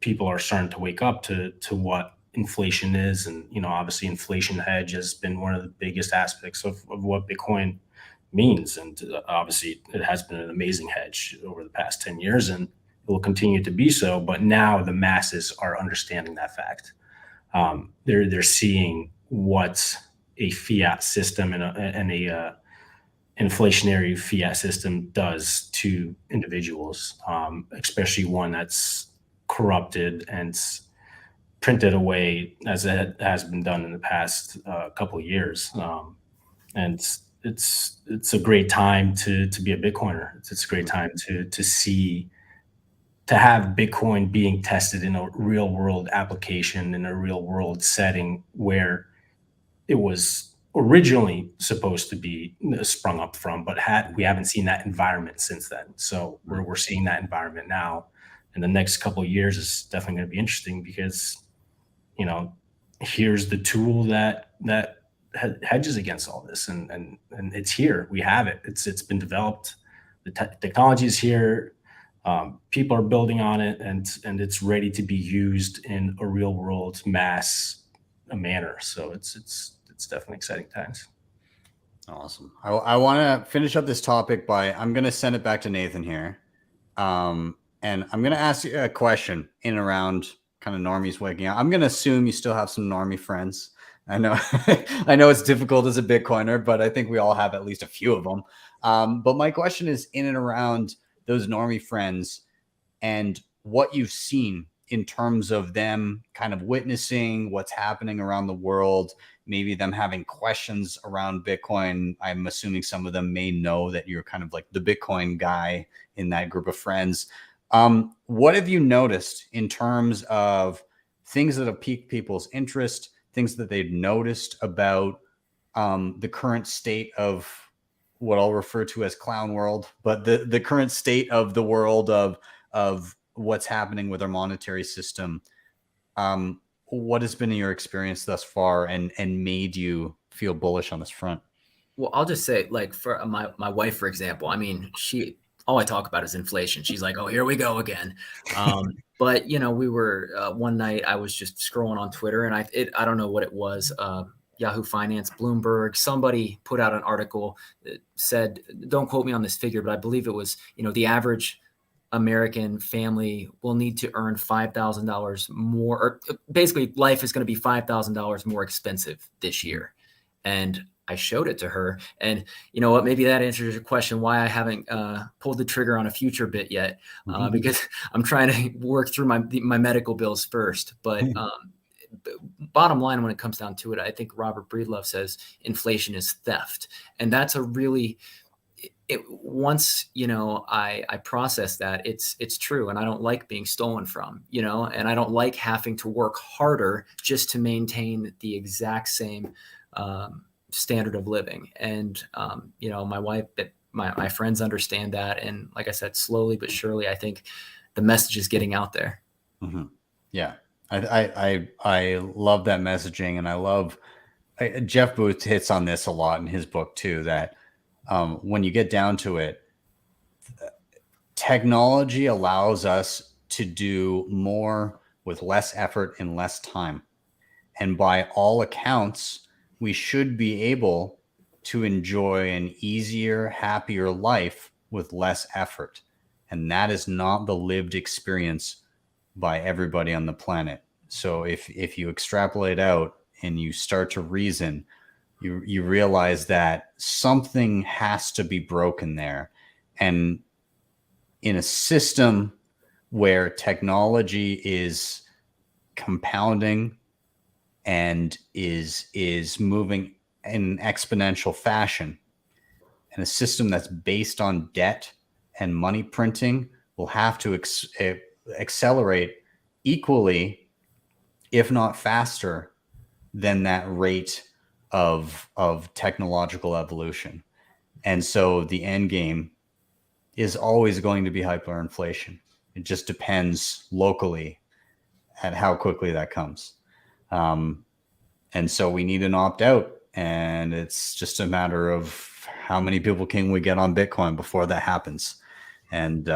people are starting to wake up to what inflation is. And, obviously inflation hedge has been one of the biggest aspects of what Bitcoin means. And obviously it has been an amazing hedge over the past 10 years and it will continue to be so. But now the masses are understanding that fact. They're seeing what a fiat system and a inflationary fiat system does to individuals, especially one that's corrupted and printed away as it has been done in the past couple of years. And it's a great time to be a Bitcoiner. It's a great time to have Bitcoin being tested in a real world application, in a real world setting where it was originally supposed to be sprung up from, but we haven't seen that environment since then. So we're seeing that environment now, and the next couple of years is definitely going to be interesting because, here's the tool that hedges against all this, and it's here. We have it. It's been developed. The technology is here. People are building on it, and it's ready to be used in a real world mass manner. So it's definitely exciting times. Awesome. I want to finish up this topic I'm going to send it back to Nathan here. And I'm going to ask you a question in and around kind of normies waking up. I'm going to assume you still have some normie friends. I know, I know it's difficult as a Bitcoiner, but I think we all have at least a few of them. But my question is in and around those normie friends and what you've seen in terms of them kind of witnessing what's happening around the world, maybe them having questions around Bitcoin. I'm assuming some of them may know that you're kind of like the Bitcoin guy in that group of friends. What have you noticed in terms of things that have piqued people's interest, things that they've noticed about the current state of what I'll refer to as clown world, but the current state of the world of what's happening with our monetary system? What has been your experience thus far and made you feel bullish on this front? Well, I'll just say, like, for my wife, for example, I mean, all I talk about is inflation. She's like, oh, here we go again. But, we were one night I was just scrolling on Twitter and I don't know what it was. Yahoo Finance, Bloomberg, somebody put out an article that said, don't quote me on this figure, but I believe it was, the average American family will need to earn $5,000 more, or basically life is going to be $5,000 more expensive this year. And I showed it to her, and you know what, maybe that answers your question why I haven't pulled the trigger on a future bit yet, because I'm trying to work through my medical bills first. But bottom line, when it comes down to it, I think Robert Breedlove says inflation is theft. And that's a really, once, I process that, it's true. And I don't like being stolen from, and I don't like having to work harder just to maintain the exact same standard of living. And, my wife, my friends understand that. And like I said, slowly but surely, I think the message is getting out there. Mm-hmm. Yeah. I love that messaging, and I love Jeff Booth hits on this a lot in his book too, that when you get down to it, technology allows us to do more with less effort and less time. And by all accounts, we should be able to enjoy an easier, happier life with less effort. And that is not the lived experience by everybody on the planet. So if you extrapolate out and you start to reason, you realize that something has to be broken there. And in a system where technology is compounding and is moving in exponential fashion, and a system that's based on debt and money printing will have to accelerate equally, if not faster, than that rate of technological evolution. And so the end game is always going to be hyperinflation. It just depends locally at how quickly that comes. And so we need an opt out, and it's just a matter of how many people can we get on Bitcoin before that happens. And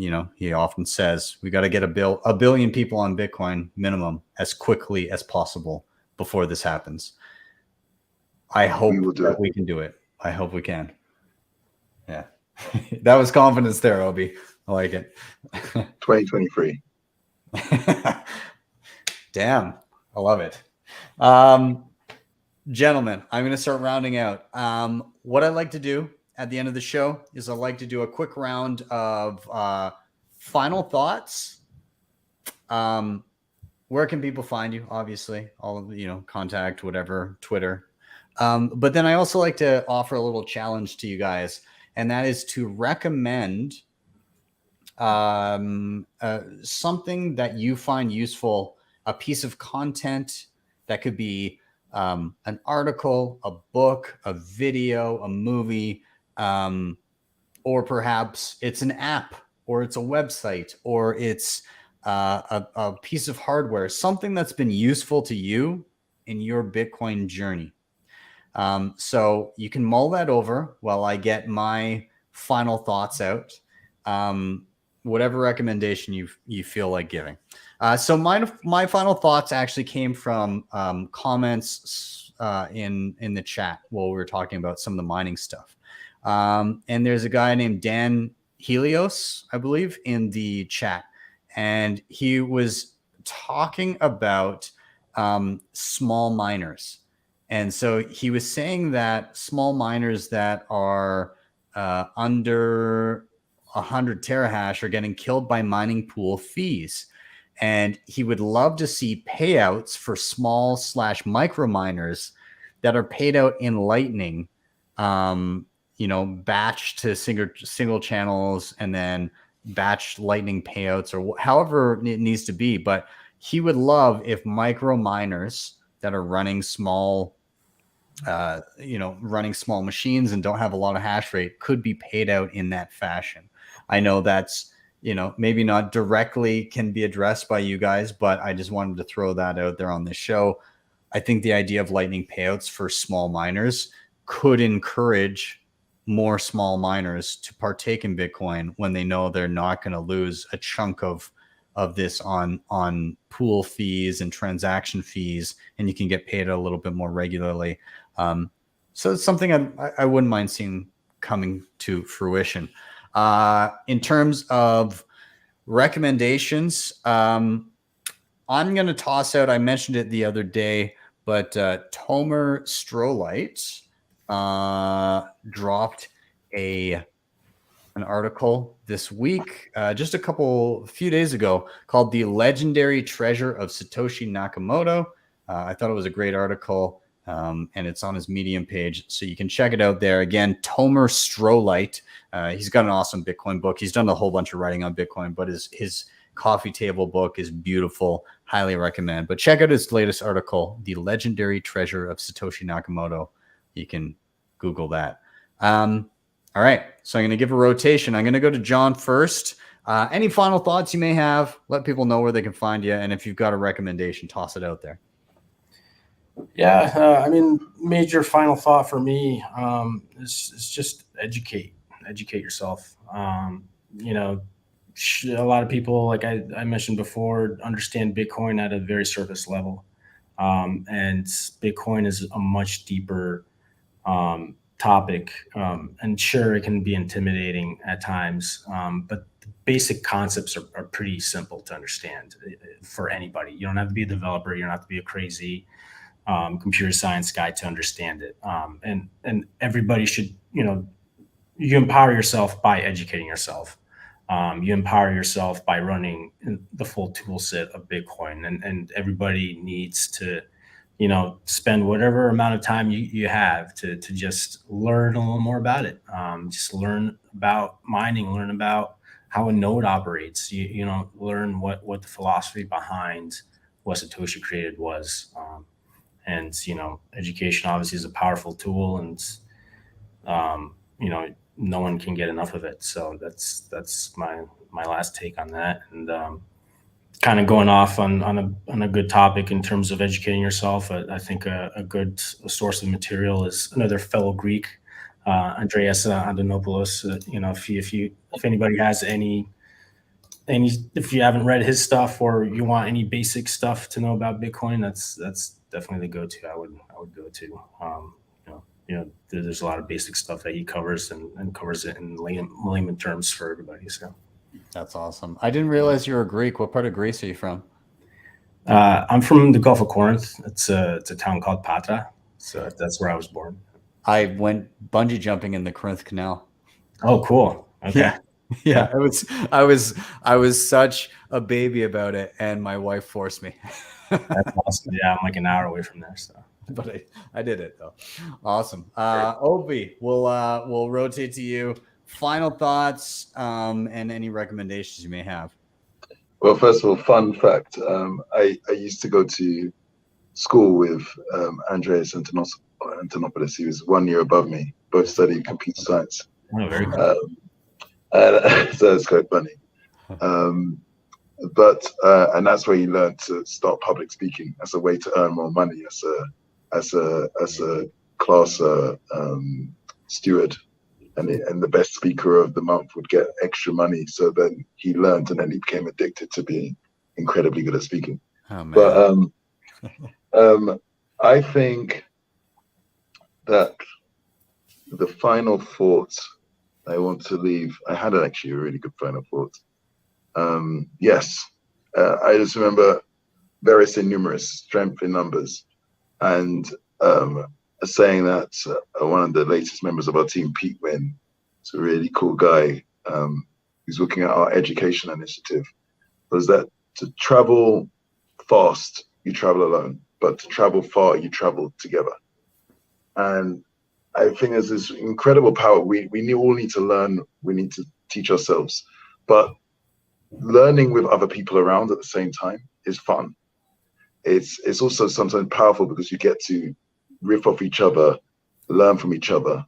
you know, he often says we got to get a billion people on Bitcoin minimum as quickly as possible before this happens. I hope that we can do it. I hope we can. Yeah. That was confidence there, Obi. I like it. 2023. Damn. I love it. Gentlemen, I'm going to start rounding out. What I like to do at the end of the show is I like to do a quick round of final thoughts. Where can people find you? Obviously, all of the, contact, whatever, Twitter. But then I also like to offer a little challenge to you guys, and that is to recommend something that you find useful, a piece of content that could be an article, a book, a video, a movie, or perhaps it's an app, or it's a website, or it's a piece of hardware, something that's been useful to you in your Bitcoin journey. So you can mull that over while I get my final thoughts out. Whatever recommendation you feel like giving. So my final thoughts actually came from comments in the chat while we were talking about some of the mining stuff. And there's a guy named Dan Helios, I believe, in the chat, and he was talking about small miners. And so he was saying that small miners that are under 100 terahash are getting killed by mining pool fees. And he would love to see payouts for small/micro miners that are paid out in Lightning, batch to single channels, and then batch Lightning payouts, or however it needs to be. But he would love if micro miners that are running small machines and don't have a lot of hash rate could be paid out in that fashion. I know that's, maybe not directly can be addressed by you guys, but I just wanted to throw that out there on this show. I think the idea of Lightning payouts for small miners could encourage more small miners to partake in Bitcoin when they know they're not going to lose a chunk of this on pool fees and transaction fees, and you can get paid a little bit more regularly. So it's something I wouldn't mind seeing coming to fruition. In terms of recommendations, I'm going to toss out, I mentioned it the other day, but Tomer Strolight dropped an article this week, just a few days ago, called The Legendary Treasure of Satoshi Nakamoto. I thought it was a great article, and it's on his Medium page, so you can check it out there. Again, Tomer Strolight. He's got an awesome Bitcoin book. He's done a whole bunch of writing on Bitcoin, but his coffee table book is beautiful. Highly recommend. But check out his latest article, The Legendary Treasure of Satoshi Nakamoto. You can Google that. All right, so I'm going to give a rotation. I'm going to go to John first. Any final thoughts you may have? Let people know where they can find you, and if you've got a recommendation, toss it out there. Yeah, major final thought for me is just educate yourself. A lot of people, like I mentioned before, understand Bitcoin at a very surface level, and Bitcoin is a much deeper topic, and sure, it can be intimidating at times, but the basic concepts are pretty simple to understand for anybody. You don't have to be a developer. You don't have to be a crazy computer science guy to understand it. And everybody should, you empower yourself by educating yourself. You empower yourself by running the full tool set of Bitcoin, and everybody needs to, spend whatever amount of time you have to just learn a little more about it. Just learn about mining, learn about how a node operates, learn what the philosophy behind what Satoshi created was. And, education obviously is a powerful tool, and, no one can get enough of it. So that's my last take on that. And, kind of going off on a good topic in terms of educating yourself. I think a good source of material is another fellow Greek, Andreas Antonopoulos. If anybody has any, if you haven't read his stuff or you want any basic stuff to know about Bitcoin, that's definitely the go-to. I would go to. There's a lot of basic stuff that he covers and covers it in layman terms for everybody. So. That's awesome. I didn't realize you were Greek. What part of Greece are you from? I'm from the Gulf of Corinth. It's a town called Patra. So that's where I was born. I went bungee jumping in the Corinth Canal. Oh, cool. Okay. Yeah. I was such a baby about it, and my wife forced me. That's awesome. Yeah, I'm like an hour away from there. So, but I did it though. Awesome. Obi, we'll rotate to you. Final thoughts, and any recommendations you may have. Well, first of all, fun fact, I used to go to school with Andreas Antonopoulos. He was 1 year above me, both studied computer science. Oh, very cool. So it's quite funny. And that's where he learned to start public speaking as a way to earn more money as a class steward. And the best speaker of the month would get extra money. So then he learned, and then he became addicted to being incredibly good at speaking. Oh, man. But I think that the final thought I want to leave, I had actually a really good final thought. Yes, I just remember various and numerous, strength in numbers, and saying that one of the latest members of our team, Pete Wynn, is a really cool guy who's looking at our education initiative, was that to travel fast, you travel alone, but to travel far, you travel together. And I think there's this incredible power. We all need to learn, we need to teach ourselves, but learning with other people around at the same time is fun. It's also sometimes powerful because you get to riff off each other, learn from each other.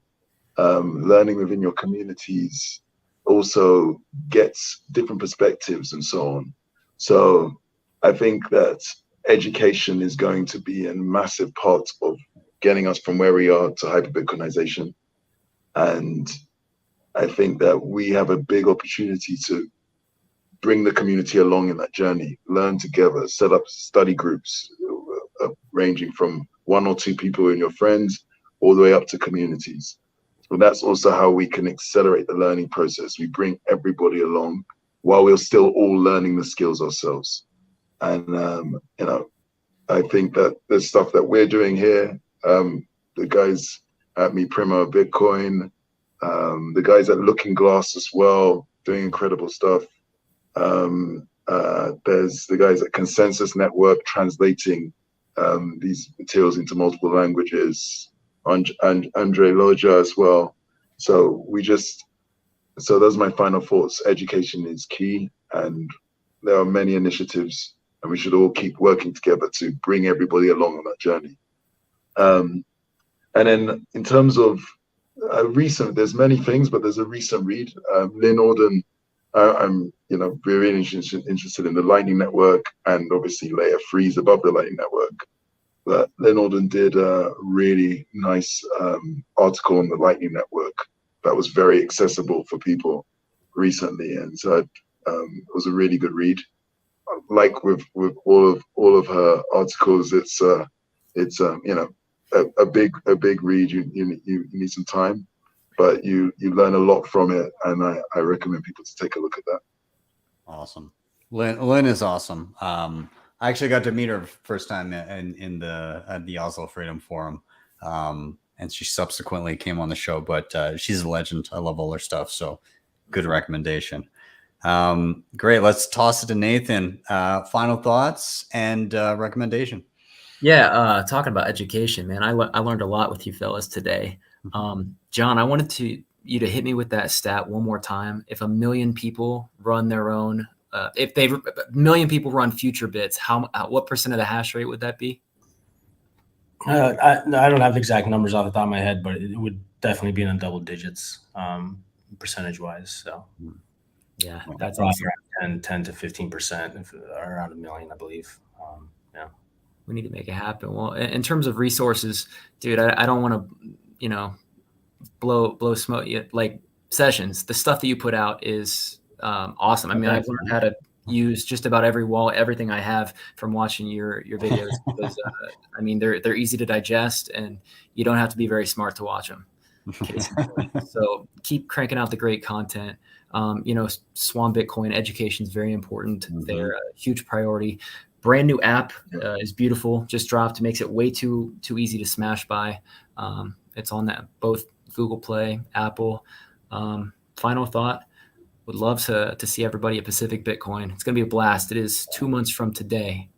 Learning within your communities also gets different perspectives and so on. So I think that education is going to be a massive part of getting us from where we are to hyper-Bitcoinization. And I think that we have a big opportunity to bring the community along in that journey, learn together, set up study groups ranging from 1 or 2 people and your friends all the way up to communities. And that's also how we can accelerate the learning process. We bring everybody along while we're still all learning the skills ourselves. And, I think that the stuff that we're doing here, the guys at Me Primo Bitcoin, the guys at Looking Glass as well, doing incredible stuff. There's the guys at Consensus Network translating these materials into multiple languages, and Andre Loja as well. So those are my final thoughts. Education is key, and there are many initiatives, and we should all keep working together to bring everybody along on that journey. And then in terms of there's many things, but there's a recent read, Lynn Auden. I'm very interested in the Lightning Network, and obviously layer 3s above the Lightning Network. But Lynn Auden did a really nice article on the Lightning Network that was very accessible for people recently, and so it was a really good read. Like with all of her articles, it's a big read. You need some time, but you learn a lot from it, and I recommend people to take a look at that. Awesome. Lynn is awesome. I actually got to meet her first time in the Oslo Freedom Forum, and she subsequently came on the show. But she's a legend. I love all her stuff. So good recommendation. Great. Let's toss it to Nathan. Final thoughts and recommendation. Yeah, talking about education, man, I learned a lot with you fellas today. John, I wanted you to hit me with that stat one more time. If 1 million people run their own, if 1 million people run future bits, what percent of the hash rate would that be? I don't have the exact numbers off the top of my head, but it would definitely be in the double digits, percentage wise. So yeah, that's awesome. Around 10 to 15%, around 1 million, I believe. Yeah. We need to make it happen. Well, in terms of resources, dude, I don't want to, blow smoke yet. Like Sessions, the stuff that you put out is awesome. I mean, I've learned how to use just about every wallet, everything I have from watching your videos. Because, I mean, they're easy to digest, and you don't have to be very smart to watch them. So keep cranking out the great content. Swan Bitcoin education is very important. They're a huge priority. Brand new app is beautiful. Just dropped. Makes it way too easy to smash by. It's on that both Google Play, Apple. Final thought: would love to see everybody at Pacific Bitcoin. It's gonna be a blast. It is 2 months from today.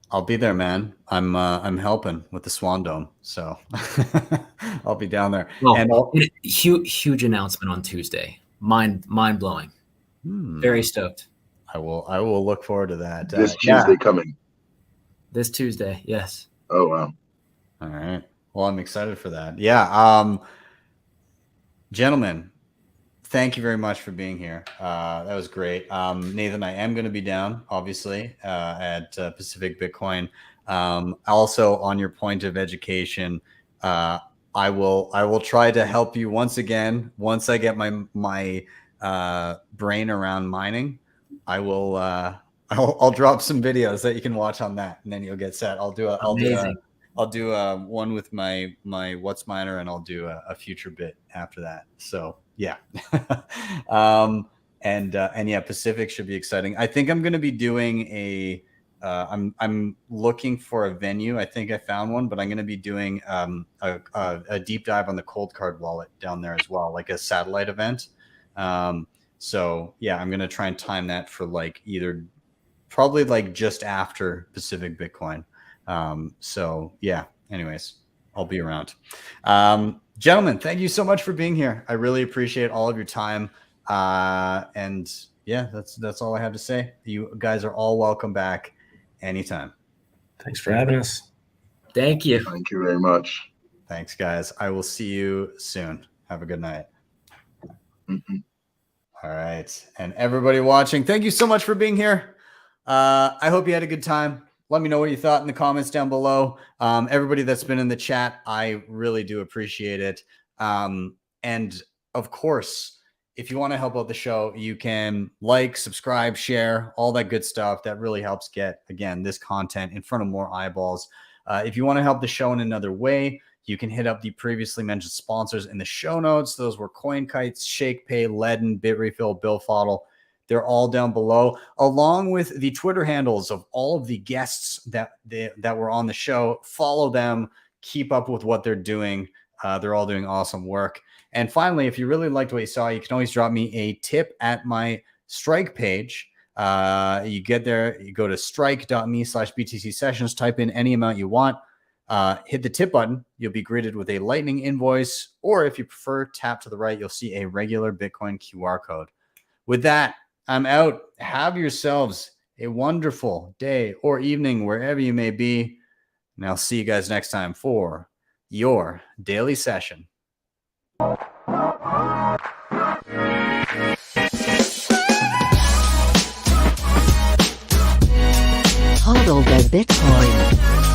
I'll be there, man. I'm helping with the Swan Dome, so I'll be down there. Well, and huge announcement on Tuesday. Mind blowing. Very stoked. I will look forward to that. This Tuesday coming. This Tuesday, yes. Oh wow. All right. Well, I'm excited for that. Yeah. Gentlemen, thank you very much for being here. That was great. Nathan, I am going to be down, obviously, at Pacific Bitcoin. Also, on your point of education, I will try to help you once again. Once I get my brain around mining, I'll drop some videos that you can watch on that, and then you'll get set. I'll do one with my What's Miner, and I'll do a future bit after that. So yeah. And yeah, Pacific should be exciting. I think I'm going to be doing I'm looking for a venue. I think I found one, but I'm going to be doing a deep dive on the Cold Card wallet down there as well, like a satellite event. So yeah, I'm going to try and time that for probably just after Pacific Bitcoin. So yeah, anyways, I'll be around. Gentlemen, thank you so much for being here. I really appreciate all of your time. And yeah, that's all I have to say. You guys are all welcome back anytime. Thanks for having us. Thank you. Thank you very much. Thanks, guys. I will see you soon. Have a good night. All right. And everybody watching, thank you so much for being here. I hope you had a good time. Let me know what you thought in the comments down below. Everybody that's been in the chat, I really do appreciate it. And of course, if you want to help out the show, you can subscribe, share, all that good stuff. That really helps get, again, this content in front of more eyeballs. If you want to help the show in another way, you can hit up the previously mentioned sponsors in the show notes. Those were CoinKites, Shakepay, LEDN, Bitrefill, BillFodl. They're all down below, along with the Twitter handles of all of the guests that were on the show. Follow them, keep up with what they're doing. They're all doing awesome work. And finally, if you really liked what you saw, you can always drop me a tip at my Strike page. You get there, you go to strike.me/BTC sessions, type in any amount you want, hit the tip button. You'll be greeted with a Lightning invoice, or if you prefer, tap to the right, you'll see a regular Bitcoin QR code. With that, I'm out. Have yourselves a wonderful day or evening, wherever you may be. And I'll see you guys next time for your daily session. Hodl the Bitcoin.